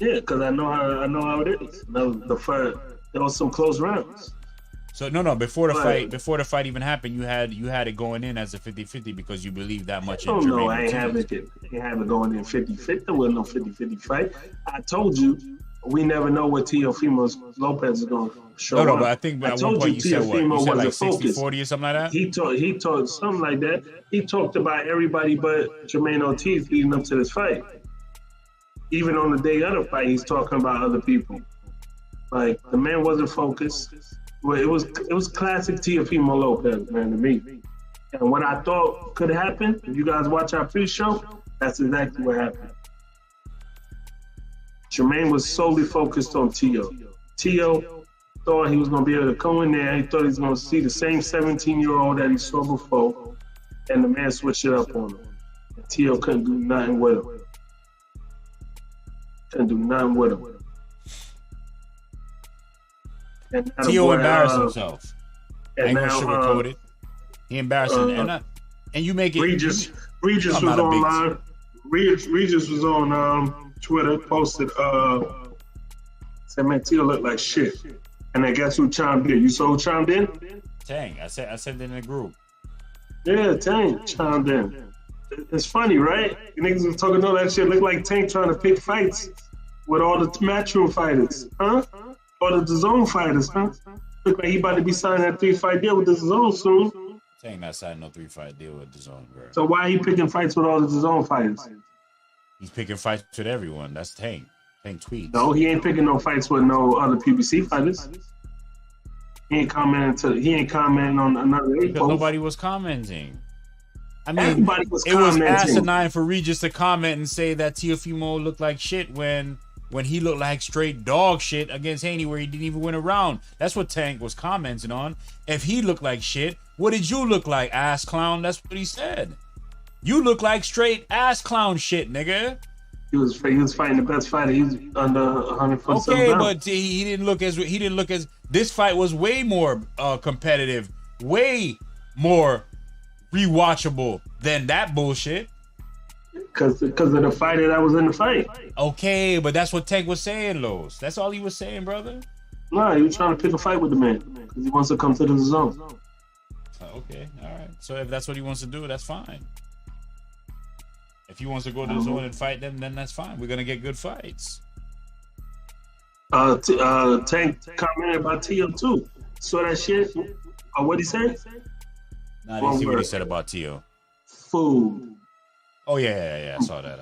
Yeah, because I know how it is. The fight, there was some close rounds. So no, before the fight even happened, you had it going in as a 50-50 because you believe that much in Jamaine. No, I ain't have it going in 50-50. There wasn't no 50-50 fight. I told you, we never know what Teofimo Lopez is going to show up. No, but I think at one point you said what? You said like 60-40 or something like that? He talked something like that. He talked about everybody but Jamaine Ortiz leading up to this fight. Even on the day of the fight, he's talking about other people. Like, the man wasn't focused. Well, it was classic Teofimo Lopez, man, to me. And what I thought could happen, if you guys watch our pre-show, that's exactly what happened. Jamaine was solely focused on Tio. Tio thought he was going to be able to come in there. He thought he was going to see the same 17-year-old that he saw before, and the man switched it up on him. And Tio couldn't do nothing with him. Tio embarrassed himself. I ain't gonna sugarcoat it. He embarrassed him. And you make it. Regis was online. Regis was on Twitter, posted, said, man, Tio looked like shit. And then guess who chimed in? You saw who chimed in? Tang. I said it in the group. Yeah, Tang chimed in. It's funny, right? You niggas was talking all that shit. Look like Tank trying to pick fights with all the matchroom fighters, huh? Or the zone fighters, huh? Look like he about to be signing that 3-fight deal with the zone soon. Tank not signing no 3-fight deal with the zone, bro. So why he picking fights with all the zone fighters? He's picking fights with everyone. That's Tank. Tank tweets. No, he ain't picking no fights with no other PBC fighters. He ain't commenting on another because nobody was commenting. I mean, everybody was it was asinine for Regis to comment and say that Teofimo looked like shit when he looked like straight dog shit against Haney where he didn't even win a round. That's what Tank was commenting on. If he looked like shit, what did you look like, ass clown? That's what he said. You look like straight ass clown shit, nigga. He was fighting the best fighter. He's under 100 Okay, but he didn't look as this fight was way more competitive, way more rewatchable than that bullshit. Because of the fighter that was in the fight. Okay, but that's what Tank was saying, Los. That's all he was saying, brother. No, he was trying to pick a fight with the man because he wants to come to the zone. Okay, all right. So if that's what he wants to do, that's fine. If he wants to go to the zone and fight them, then that's fine. We're gonna get good fights. Tank commented about Tio too. Saw that shit? What'd he say? Nah, I didn't see what he said about Tio. Food. Oh yeah. I saw that.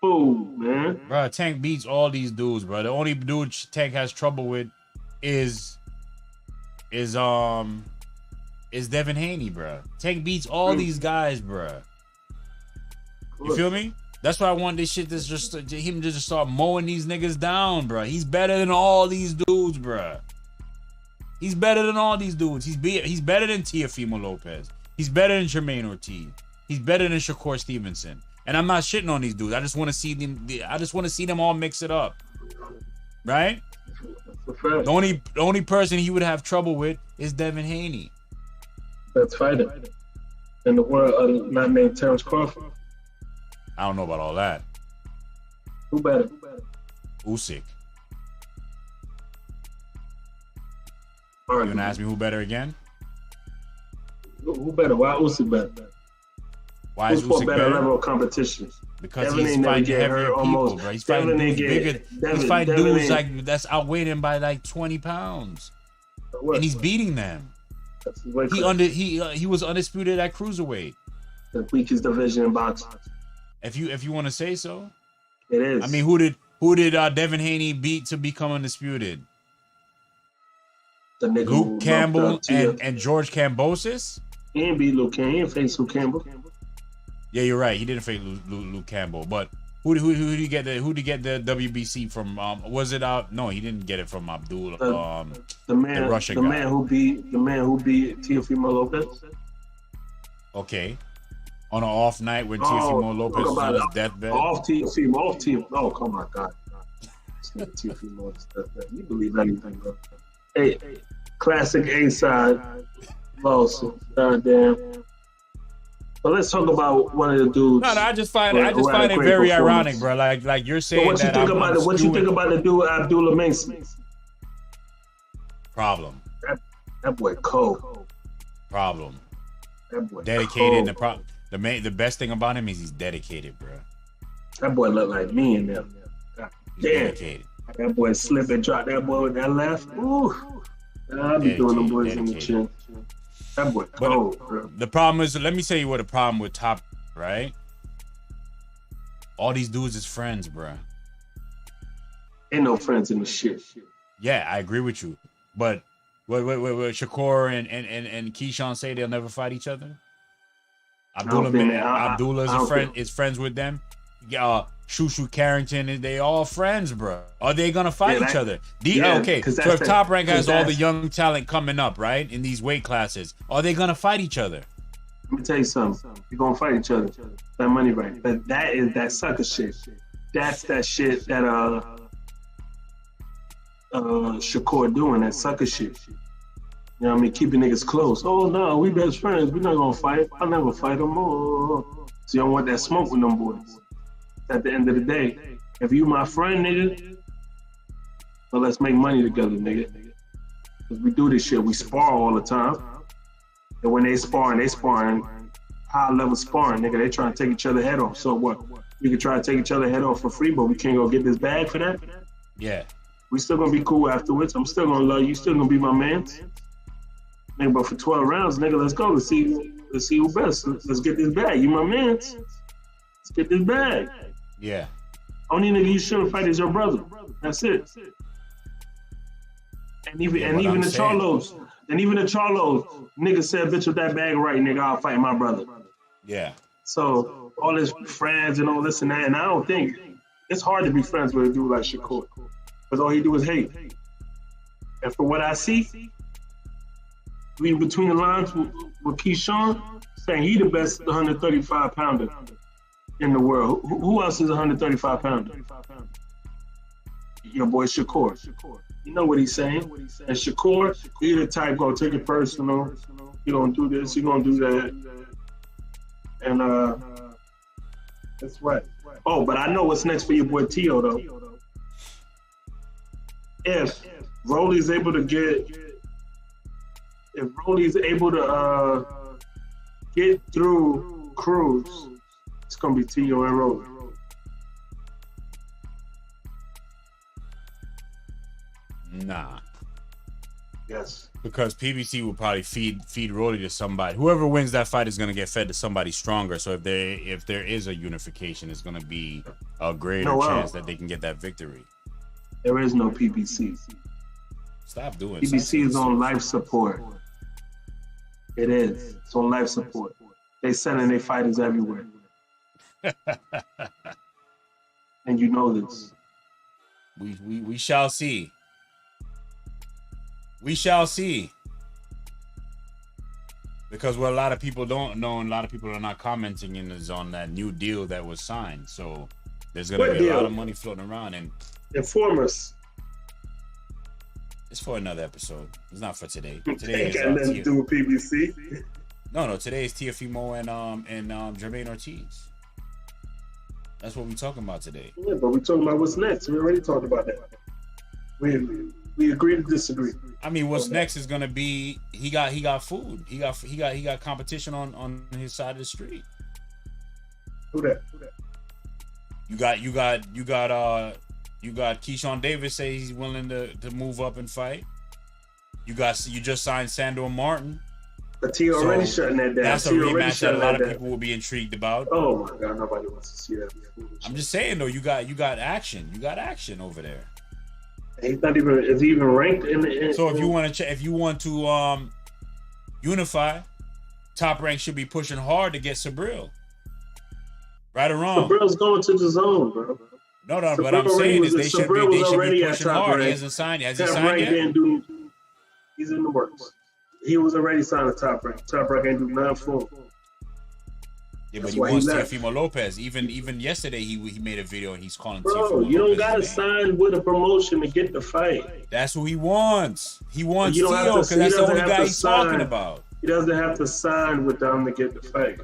food, man. Bro, Tank beats all these dudes, bro. The only dude Tank has trouble with is Devin Haney, bro. Tank beats all these guys, bro. You feel me? That's why I want this shit him to just start mowing these niggas down, bro. He's better than all these dudes, bro. He's better than all these dudes. He's better than Teofimo Lopez. He's better than Jamaine Ortiz. He's better than Shakur Stevenson. And I'm not shitting on these dudes. I just want to see them. I just want to see them all mix it up, right? The only person he would have trouble with is Devin Haney. That's fighting in the world, not named Terrence Crawford. I don't know about all that. Who better? Usyk. Right. You gonna ask me who better again? Who better? Why Usyk better? Why is Who's for Usyk better better? level of competition? Because Devin he's ain't never fighting get heavier hurt people, almost. bro. He's Devin fighting ain't dudes get- bigger. Devin- He's fighting Devin dudes ain't- like that's outweighing him by like 20 pounds, What? and he's beating them. That's his weight He class. he was undisputed at cruiserweight. The weakest division in boxing. If you want to say so. It is. I mean, who did Devin Haney beat to become undisputed? the nigga who Luke knocked Campbell out Tia. and George Cambosis? He ain't beat Luke Campbell. He ain't face Luke Campbell. Yeah, you're right. He didn't face Luke Campbell, but who did he get the WBC from? Was it No, he didn't get it from Abdul. The man, the Russian the guy. man who beat Teofimo Lopez. Okay. On an off night when Teofimo Lopez was on his deathbed. Off Teofimo. Oh, come on, God. It's not Teofimo on his deathbed. You believe anything, bro. Hey, classic A-side lawsuit. Goddamn. But let's talk about one of the dudes. No, I just find who it had a great very performance. ironic, bro. Like you're So saying what you that think about it? What you think about the dude Abdullah Mason? Problem. That boy cold. Problem. That boy Dedicated. cold. The best thing about him is he's dedicated, bro. That boy look like me in there. God He's damn. dedicated. That boy slip and drop that boy with that left. Ooh. I'll be doing them boys in the chin. That boy cold, bro. The problem is, let me tell you what the problem with Top, right? All these dudes is friends, bro. Ain't no friends in the shit. Yeah, I agree with you. But what Shakur and Keyshawn say they'll never fight each other? Abdullah's a friend, is friends with them. Shushu Carrington, they all friends, bro. Are they gonna fight each other? Okay, so if Top Rank has all the young talent coming up, right, in these weight classes, are they gonna fight each other? Let me tell you something. You're gonna fight each other. That money right. But that is that sucker shit. That's that shit that Shakur doing, that sucker shit. You know what I mean? Keeping niggas close. Oh no, we best friends. We're not gonna fight. I'm not gonna fight them more. So you don't want that smoke with them boys. At the end of the day, if you my friend, nigga, well, let's make money together, nigga. Cause we do this shit. We spar all the time. And when they sparring high level sparring, nigga. They trying to take each other head off. So what? We can try to take each other head off for free, but we can't go get this bag for that. Yeah. We still gonna be cool afterwards. I'm still gonna love you. Still gonna be my man. Nigga, but for 12 rounds, nigga, let's go. Let's see who best. Let's get this bag. You my man. Let's get this bag. Yeah. Only nigga you shouldn't fight is your brother. That's it. And even the Charlos, nigga said, bitch, with that bag right, nigga, I'll fight my brother. Yeah. So all his friends and all this and that, and I don't think it's hard to be friends with a dude like Shakur, because all he do is hate. And for what I see, reading between the lines with Keyshawn, saying he the best 135 pounder in the world. Who else is 135 pounder? Your boy Shakur. You know what he's saying. And Shakur, he the type gonna take it personal. He gonna do this, he gonna do that. And that's right. Oh, but I know what's next for your boy Tio though. If Rolly's able to get through Cruz, it's gonna be Tio and Rolly. Nah. Yes. Because PBC will probably feed Rolly to somebody. Whoever wins that fight is gonna get fed to somebody stronger. So if there is a unification, it's gonna be a greater chance that they can get that victory. There is no PBC. Stop doing. PBC is on life support. It is. It's on life support. They sending their fighters everywhere. And you know this. We shall see. We shall see. Because what a lot of people don't know, and a lot of people are not commenting in, is on that new deal that was signed. So there's gonna be a lot of money floating around, and inform us. It's for another episode. It's not for today. Today ain't got nothing to do with PBC. No. Today is Teofimo and Jamaine Ortiz. That's what we're talking about today. Yeah, but we're talking about what's next. We already talked about that. We agree to disagree. I mean, what's next is gonna be he got food. He got competition on his side of the street. Who that? You got Keyshawn Davis say he's willing to move up and fight. You just signed Sandor Martin. But T already shutting that down. That's a rematch that a lot of people will be intrigued about. Oh my God, nobody wants to see that. I'm just saying though, you got action. You got action over there. He's not even. Is he even ranked in the? So if you want to unify, Top Rank should be pushing hard to get Sabril. Right or wrong? Sabril's going to the zone, bro. No, but I'm saying is they should be pushing hard. He hasn't signed. Has he signed yet? He's in the works. He was already signed to Top Rank. Top Rank ain't do nothing for him. Yeah, but he wants Teofimo Lopez. Even yesterday, he made a video and he's calling Teofimo Lopez. You don't gotta sign with a promotion to get the fight. That's who he wants. He wants Teo because that's the only guy he's talking about. He doesn't have to sign with them to get the fight.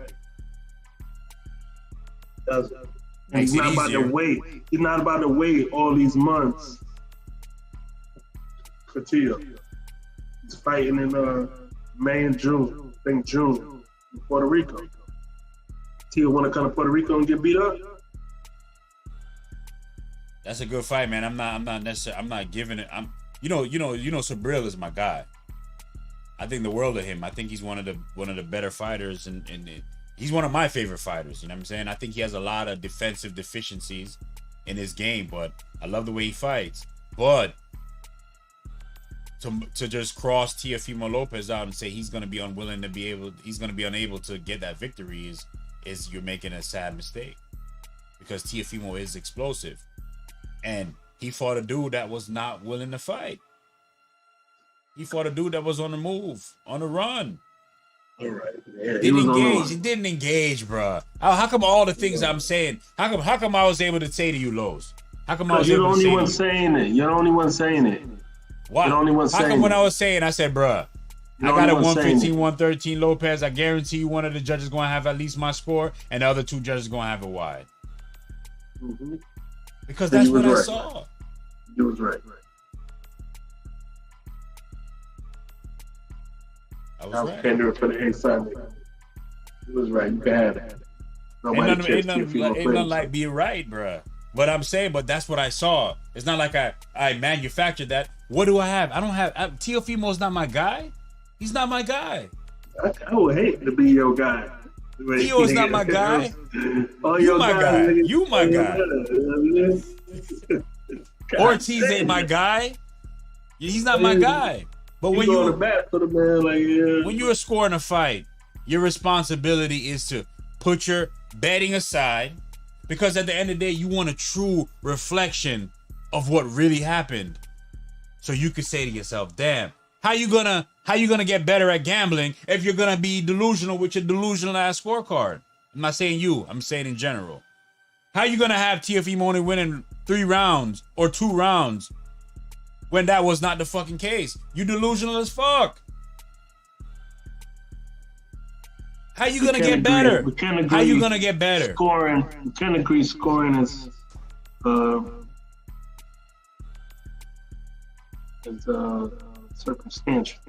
Doesn't. And he's not about to wait. He's not about to wait all these months for Teo. He's fighting in May and June. I think June in Puerto Rico. Teo want to come to Puerto Rico and get beat up? That's a good fight, man. I'm not necessarily. I'm not giving it. Sabril is my guy. I think the world of him. I think he's one of the better fighters, and he's one of my favorite fighters. You know what I'm saying? I think he has a lot of defensive deficiencies in his game, but I love the way he fights. But to just cross Teofimo Lopez out and say he's going to be unable to get that victory is you're making a sad mistake, because Teofimo is explosive, and he fought a dude that was not willing to fight. He fought a dude that was on the move, on the run. All right. Yeah, He didn't engage, bro. How come all the things I'm saying? How come I was able to say to you, Lowe's? How come I was able to say? You're the only one saying it. You're the only one saying it. What? You're the only one saying it. How come when I was saying, I said, bruh, I got a 115, 113 Lopez. I guarantee you one of the judges going to have at least my score, and the other two judges going to have it wide. Mm-hmm. Because that's what I saw. You was right. I was right. Can't do it for the inside. You was right. You can have it. Ain't nothing like being right, bruh. But I'm saying, but that's what I saw. It's not like I manufactured that. What do I have? I don't have. Teofimo's not my guy. He's not my guy. I would hate to be your guy. Teo's not my guy. You my guy. You my guy. Ortiz ain't my guy. He's not my guy. But when you're scoring a fight, your responsibility is to put your betting aside, because at the end of the day, you want a true reflection of what really happened. So you could say to yourself, damn, how you gonna get better at gambling if you're gonna be delusional with your delusional ass scorecard? I'm not saying you, I'm saying in general. How you gonna have Teofimo only winning 3 rounds or 2 rounds when that was not the fucking case? You delusional as fuck. How you gonna get better? How you gonna get better? Scoring, we can't agree scoring is circumstantial.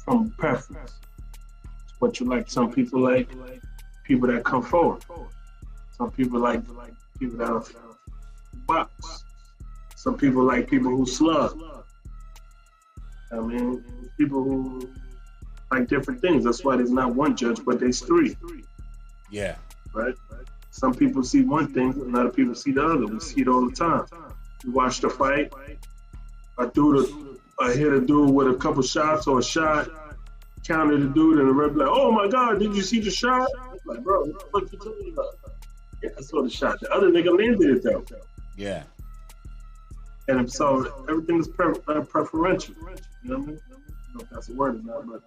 From preference. It's what you like. Some people like people that come forward. Some people like people that box. Some people like people who slug. I mean, people who like different things. That's why there's not one judge, but there's three. Yeah. Right? Some people see one thing, and other people see the other. We see it all the time. You watch the fight. I hit a dude with a couple shots or a shot, counted the dude, and the ref like, "Oh my God, did you see the shot?" I'm like, bro, what the fuck you talking about? Yeah, I saw the shot. The other nigga landed it though. Yeah. And so everything is preferential. You know what I mean? I don't know if that's a word or not, but.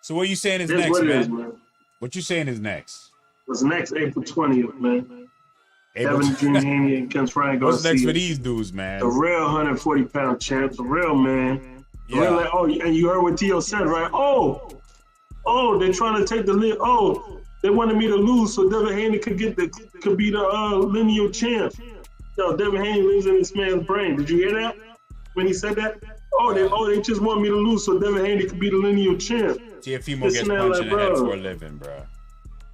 So what you saying is Here's next, what it man? is, man? What you saying is next? What's next? April 20th, man. April Kevin Dream Haney against Ryan What's Garcia. next for these dudes, man? The real 140-pound champ, the real man. The Yeah. real, like, oh, and you heard what Tio said, right? Oh, they're trying to take the lead. Oh, they wanted me to lose so Devin Haney could be the lineal champ. Yo, Devin Haney lives in this man's brain. Did you hear that when he said that? They just want me to lose so Devin Haney could be the lineal champ. Teofimo gets punched in the head for a living, bro.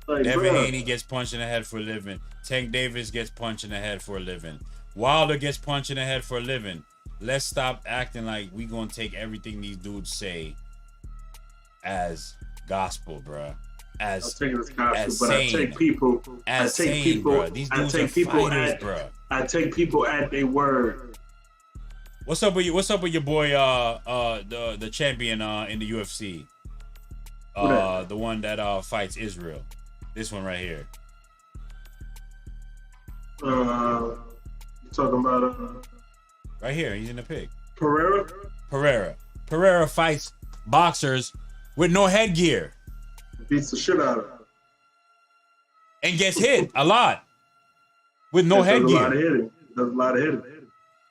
Like, Devin bro. Haney gets punched in the head for a living. Tank Davis gets punched in the head for a living. Wilder gets punched in the head for a living. Let's stop acting like we gonna take everything these dudes say as gospel, bro. I'll take it as gospel, but sane. I take people. As I take sane, people. bro. These I dudes take are people fighters, at. bro. I take people at their word. What's up with your boy the champion in the UFC? The one that fights Israel. This one right here. You talking about Right here, he's in the pic. Pereira? Pereira fights boxers with no headgear Beats the shit out of him. and gets hit a lot with no Does a lot of headgear. hitting. Does a lot of hitting.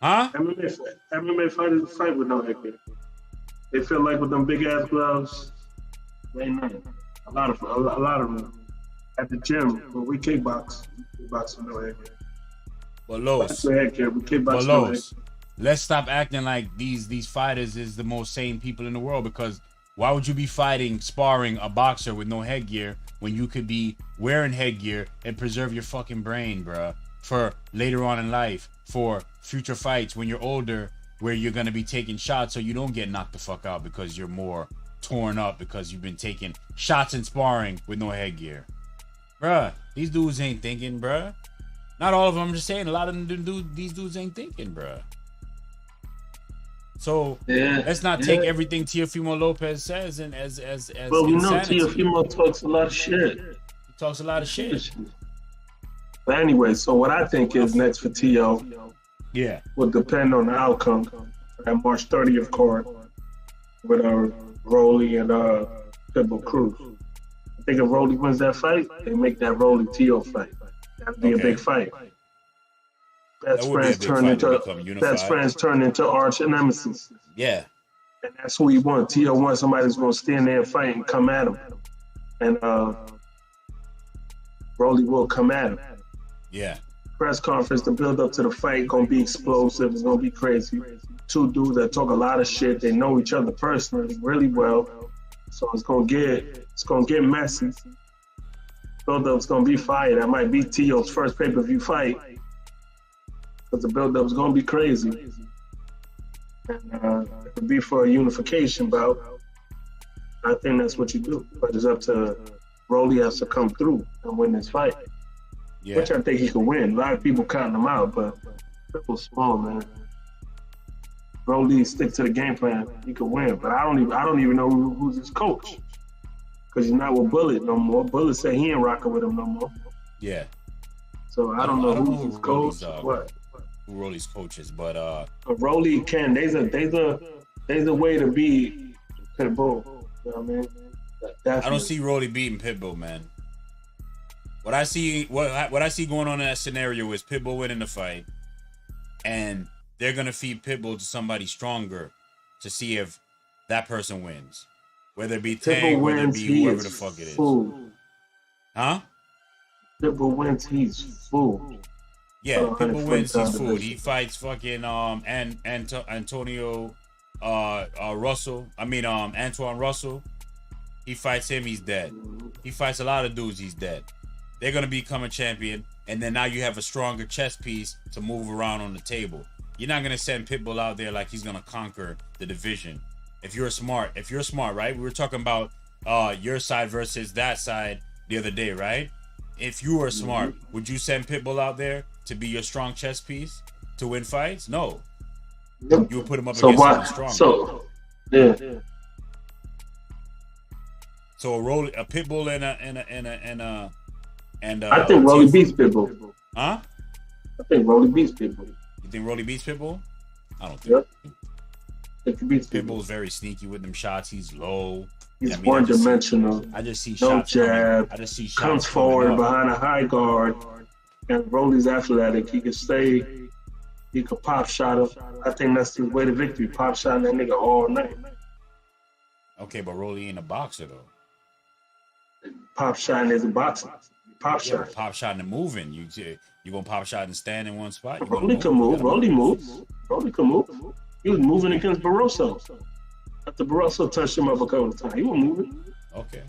Huh? MMA fighters fight with no headgear. They feel like with them big ass gloves, they ain't nothing. A lot of them at the gym when we kickbox with no headgear. But That's the headgear. We kickbox But no headgear. Los, let's stop acting like these fighters is the most sane people in the world, because why would you be sparring a boxer with no headgear when you could be wearing headgear and preserve your fucking brain, bruh, for later on in life, for future fights when you're older, where you're gonna be taking shots so you don't get knocked the fuck out because you're more torn up because you've been taking shots and sparring with no headgear. Bruh, these dudes ain't thinking, bruh. Not all of them, I'm just saying a lot of them these dudes ain't thinking, bruh. So let's not take everything Teofimo Lopez says and as But we know insanity. Teofimo talks a lot of shit. He talks a lot of shit. But anyway, so what I think is next for Tio Yeah. will depend on the outcome at March 30th card with Rolly and Pitbull Cruz. I think if Rolly wins that fight, they make that Rolly Tio fight. That'd be a big fight. Best friends turn into arch nemesis. Yeah. And that's who he wants. Tio wants somebody who's gonna stand there and fight and come at him. And Rolly will come at him. Yeah. Press conference, the build up to the fight gonna be explosive. It's gonna be crazy. Two dudes that talk a lot of shit. They know each other personally really well, so it's gonna get messy. Build up's gonna be fire. That might be Tio's first pay-per-view fight, because the build up's gonna be crazy. And it could be for a unification bout. I think that's what you do, but it's up to Rolly has to come through and win this fight. Yeah. Which I think he could win. A lot of people counting him out, but Triple small, man. Rolly stick to the game plan. He could win, but I don't even know who's his coach, because he's not with Bullet no more. Bullet said he ain't rocking with him no more. Yeah. So I don't know who's his coach. Who Rolly's coach is, but Rolly can. There's a way to be Pitbull. You know what I mean? I don't see Rolly beating Pitbull, man. What I see going on in that scenario is Pitbull winning the fight, and they're gonna feed Pitbull to somebody stronger to see if that person wins, whether it be Tank, whether it be whoever the fuck it is. Fool. Huh? Pitbull wins, he's full. Yeah, Pitbull wins, he's food. He fights fucking Antonio Russell. Antoine Russell. He fights him, he's dead. He fights a lot of dudes, he's dead. They're gonna become a champion, and then now you have a stronger chess piece to move around on the table. you're not gonna send Pitbull out there like he's gonna conquer the division. If you're smart, right? We were talking about your side versus that side the other day, right? If you were smart, would you send Pitbull out there to be your strong chess piece to win fights? No. You would put him up against someone stronger. So a Pitbull and I think Rolly beats Pitbull. Huh? I think Rolly beats Pitbull. You think Rolly beats Pitbull? I don't think. Yep. Pitbull's very sneaky with them shots. He's low. He's one-dimensional. I just see no shots. Jab. I just see shots. Comes forward behind a high guard, and Rolly's athletic. He can stay. He could pop shot him. I think that's the way to victory. Pop shot that nigga all night. Okay, but Rolly ain't a boxer though. Pop shot is a boxer. Pop shot. Pop shot and moving. You gonna pop shot and stand in one spot? Rolly can move. Rolly moves. Rolly can move. He was moving against Barroso. After Barroso touched him up a couple of times, he was moving. Okay.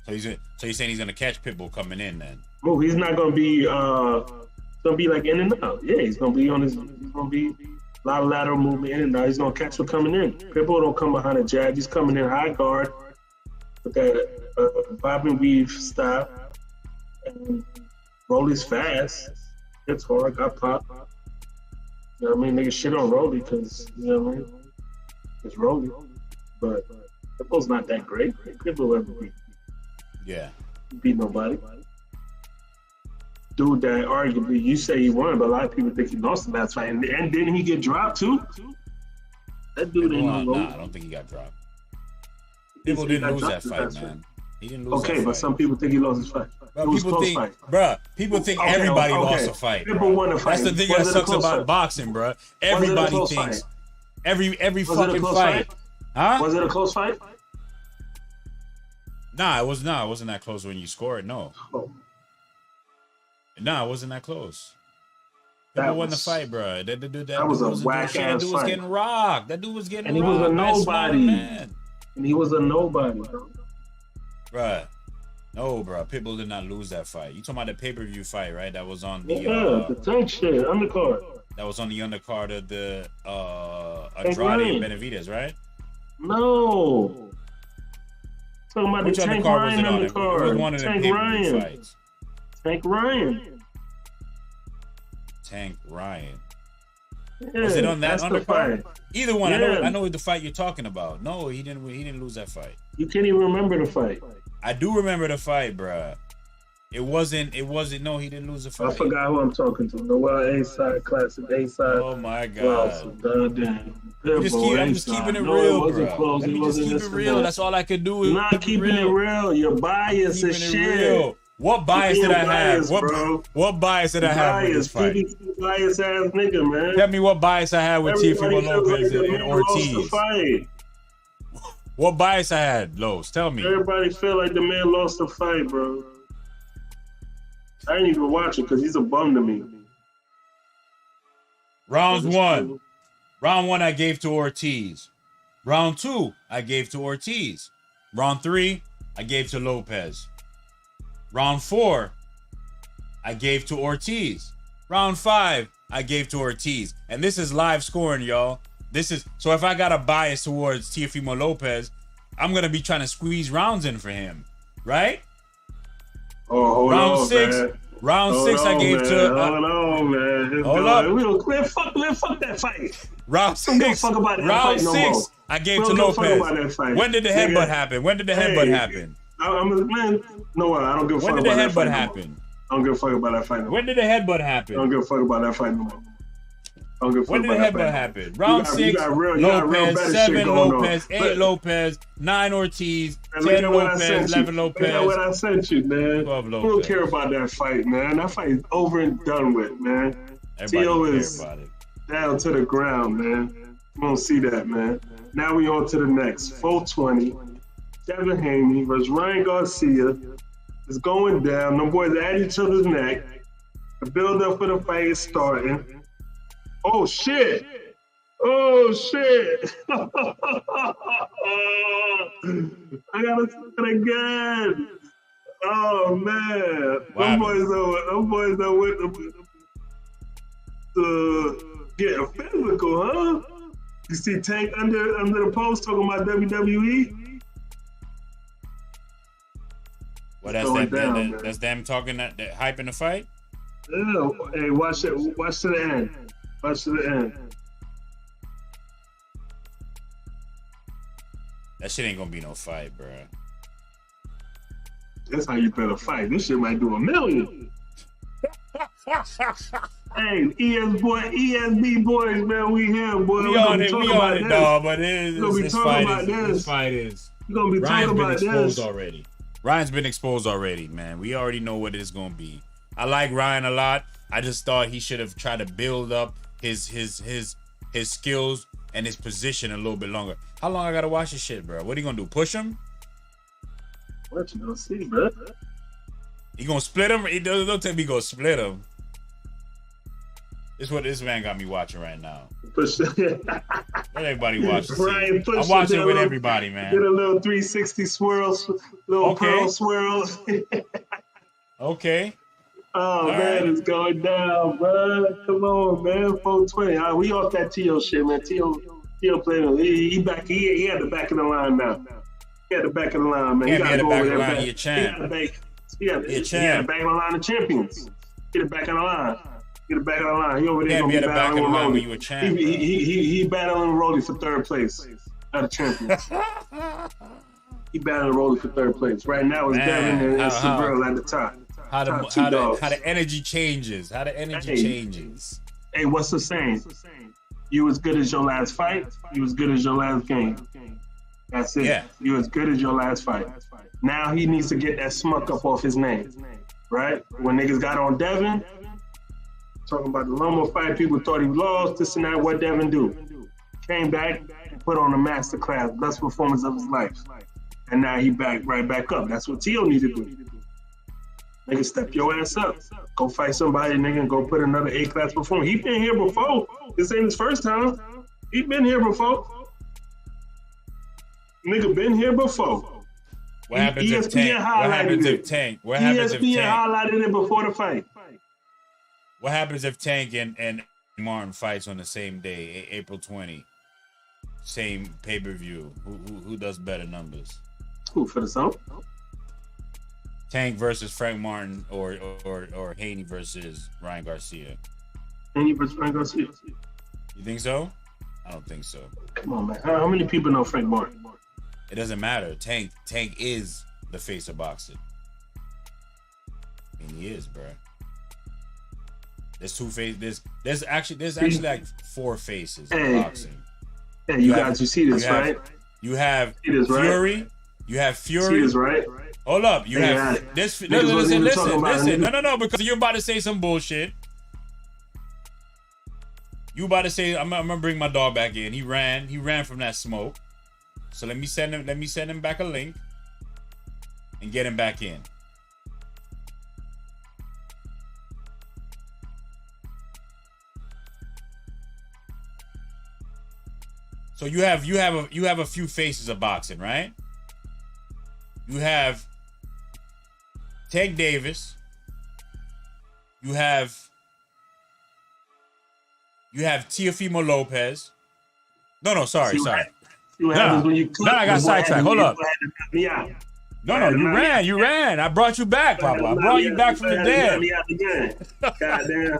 So you're saying he's gonna catch Pitbull coming in then? Oh, he's not gonna be like in and out. Yeah, he's gonna be a lot of lateral movement in and out. He's gonna catch him coming in. Pitbull don't come behind a jab. He's coming in high guard with that bob and weave style. And Rolly's fast. It's hard. Got pop. You know what I mean? Nigga shit on Rolly because, you know what I mean? It's Rolly. But Pitbull's not that great. Pitbull ever beat nobody. Dude that arguably, you say he won, but a lot of people think he lost the last fight. And didn't he get dropped too? That dude ain't no Nah, I don't think he got dropped. Pitbull didn't lose that fight, man. He didn't lose that fight. Okay, but some people think he lost his fight. People think everybody lost a fight. People won a fight. That's the thing that sucks about boxing, bro. Everybody thinks every fucking fight. Huh? Was it a close fight? Nah, it was not. It wasn't that close when you scored. No. Oh. Nah, it wasn't that close. Pitbull won the fight, bro. That was a whack ass fight. That dude was getting rocked. That dude was getting rocked. And he was a nobody. And he was a nobody, bro. Bruh. No, bro. Pitbull did not lose that fight. You talking about the pay-per-view fight, right? That was on the the tank shit, undercard. That was on the undercard of the Andrade and Benavidez, right? No. Talking about which the Tank undercard Ryan undercard. It was one of the pay-per-view fights. Tank Ryan. Tank Ryan. Yeah, was it on that undercard? Either one. Yeah. I know the fight you're talking about. No, he didn't lose that fight. You can't even remember the fight. I do remember the fight, bruh. It wasn't. No, he didn't lose the fight. I forgot who I'm talking to. Noel A-side, classic A-side. Oh my god. Goddamn. I'm just keeping it real, bro. Let me just keep it real. That's all I could do. Not keeping it real. Your bias is shit. What bias did I have? What bias did I have with this fight? Bias ass nigga, man. Tell me what bias I had with Teofimo Lopez and Ortiz. What bias I had, Los? Tell me. Everybody feel like the man lost the fight, bro. I didn't even watch it because he's a bum to me. Round one, I gave to Ortiz. Round 2, I gave to Ortiz. Round 3, I gave to Lopez. Round 4, I gave to Ortiz. Round 5, I gave to Ortiz. And this is live scoring, y'all. So if I got a bias towards Teofimo Lopez, I'm going to be trying to squeeze rounds in for him, right? Oh, hold round on, 6, man. Round hold 6, on, I gave man. to... hold on, man. Hold up. Fuck that fight. Round 6, round 6, I gave to Lopez. When did the headbutt happen? Man, no, I don't give a fuck about that fight. When did the headbutt happen? I don't give a fuck about that fight no more. When did the headbutt happen? I don't give a fuck about that fight no more. When did the headbutt happen? Round 6, Lopez, 7 Lopez, 8 Lopez, 9 Ortiz, 10 Lopez, 11 Lopez. Look at what I sent you, man. 12 Lopez. Who don't care about that fight, man? That fight is over and done with, man. Tio is down to the ground, man. You don't see that, man. Now we on to the next. 420. Devin Haney versus Ryan Garcia. It's going down. Them boys are at each other's neck. The build up for the fight is starting. Oh shit! Oh shit! I gotta see it again. Oh man! Them boys are with the Getting physical, huh? You see Tank under the post talking about WWE. Well, that's them talking that hype in the fight. Yeah. Hey, watch it. Watch to the end. Watch to the end. That shit ain't gonna be no fight, bro. That's how you better fight. This shit might do $1 million. Hey, ESB boys, man, we here, boy. We on it, dog. But this fight is. We're gonna be talking about this already. Ryan's been exposed already, man. We already know what it's gonna be. I like Ryan a lot. I just thought he should have tried to build up his skills and his position a little bit longer. How long I gotta watch this shit, bro? What are you gonna do? Push him? What you gonna see, bro? You gonna split him? Don't tell me you gonna split him. This is what this man got me watching right now. Let everybody watch this. I'm watching with everybody, man. Get a little 360 swirl, little pearl swirl. Okay. Oh, all man, right. It's going down, bro. Come on, man. 420. We off that Teo shit, man. Teo playing. He back. He had the back of the line now. He had the back of the line, man. Can't be at the back of the line. You're a champ. He had the back of the line of champions. Get the back of the line. Get the back of the line. He over there Can't gonna be at the back of the line when you a champ. He battling Rolly for third place out of champions. He battling Rolly for third place. Right now it's Devin and Seville at the top. How the energy changes. Hey, what's the saying? You as good as your last fight. You as good as your last game. That's it. Yeah. You as good as your last fight. Now he needs to get that smuck up off his name, right? When niggas got on Devin, talking about the Lomo fight, people thought he lost, this and that. What Devin do? Came back and put on a masterclass, best performance of his life. And now he right back up. That's what Teo needs to do. Nigga, step your ass up. Go fight somebody, nigga, and go put another A-class performance. He been here before. This ain't his first time. He been here before. Nigga been here before. What happens if Tank? What happens if Tank? Highlighted it before the fight. What happens if Tank and Martin fights on the same day, April 20? Same pay-per-view. Who does better numbers? Who for the song? Tank versus Frank Martin or Haney versus Ryan Garcia. Haney versus Ryan Garcia. You think so? I don't think so. Come on, man. How many people know Frank Martin? It doesn't matter. Tank is the face of boxing. I mean, he is, bro. There's two faces. There's actually like four faces of boxing. Hey, you see this, right? You have Fury. Right? You have Fury. See this, right? Hold up. You have this. Listen. No, because you're about to say some bullshit. You about to say I'm gonna bring my dog back in. He ran from that smoke. So let me send him back a link and get him back in. So you have a few faces of boxing, right? You have Tank Davis. You have Teofimo Lopez. No, sorry. No, I got sidetracked. Hold up. No, you ran. I brought you back, Papa. I brought you back from the dead. Goddamn.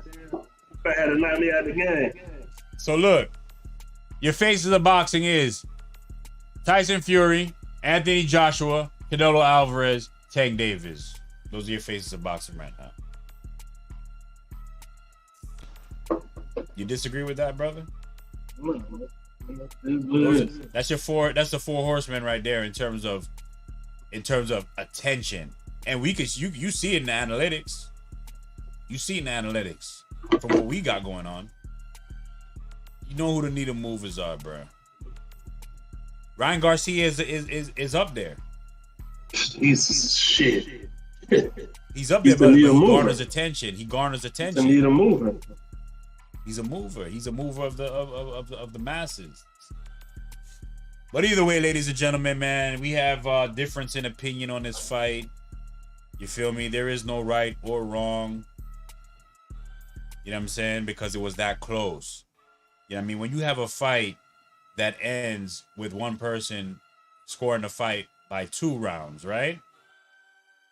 I had to knock me out the game. So look, your faces of boxing is Tyson Fury, Anthony Joshua, Canelo Alvarez, Tank Davis. Those are your faces of boxing right now. You disagree with that, brother? That's the four horsemen right there in terms of attention. And you see it in the analytics. You see it in the analytics from what we got going on. You know who the needle movers are, bro. Ryan Garcia is up there. He's shit. He's up there, but he garners attention. He garners attention. He's a needle mover. He's a mover. He's a mover of the masses. But either way, ladies and gentlemen, man, we have difference in opinion on this fight. You feel me? There is no right or wrong. You know what I'm saying? Because it was that close. You know what I mean? When you have a fight that ends with one person scoring the fight by 2 rounds, right?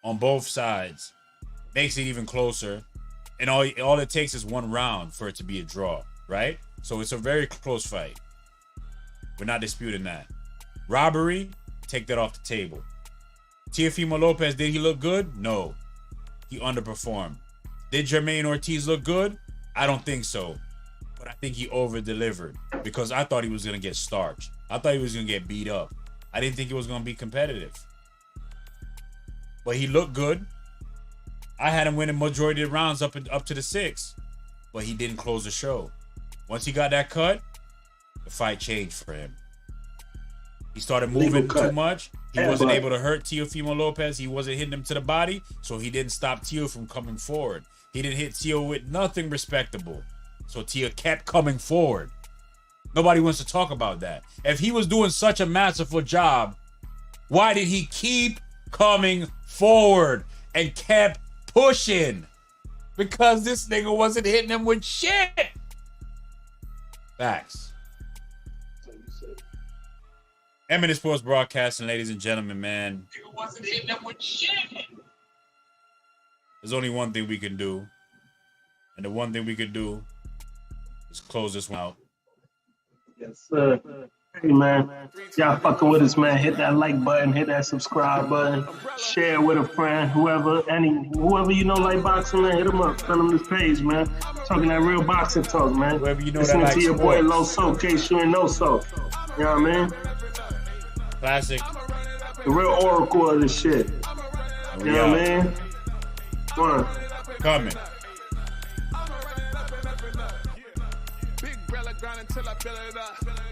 On both sides, makes it even closer. And all it takes is 1 round for it to be a draw, right? So it's a very close fight. We're not disputing that. Robbery, take that off the table. Teofimo Lopez, did he look good? No. He underperformed. Did Jamaine Ortiz look good? I don't think so. But I think he over-delivered because I thought he was going to get starched. I thought he was going to get beat up. I didn't think it was going to be competitive. But he looked good. I had him winning majority of the rounds up to the 6th. But he didn't close the show. Once he got that cut, the fight changed for him. He started moving too much. He wasn't able to hurt Teofimo Lopez. He wasn't hitting him to the body, so he didn't stop Teo from coming forward. He didn't hit Teo with nothing respectable. So Teo kept coming forward. Nobody wants to talk about that. If he was doing such a masterful job, why did he keep coming forward and kept pushing? Because this nigga wasn't hitting him with shit. Facts. Eminent Sports Broadcasting, ladies and gentlemen, man. Nigga wasn't hitting him with shit. There's only one thing we can do. And the one thing we could do is close this one out. Yes, sir. Hey, man. Y'all fucking with us, man. Hit that like button. Hit that subscribe button. Share with a friend. Whoever you know like boxing, man, hit them up. Send them this page, man. Talking that real boxing talk, man. Whoever you know Listening that to your sports. boy Loso, in case you ain't know so. You know what I mean? Classic. The real oracle of this shit. You know what I mean? One. Coming. Big brother grinding till I fill it up.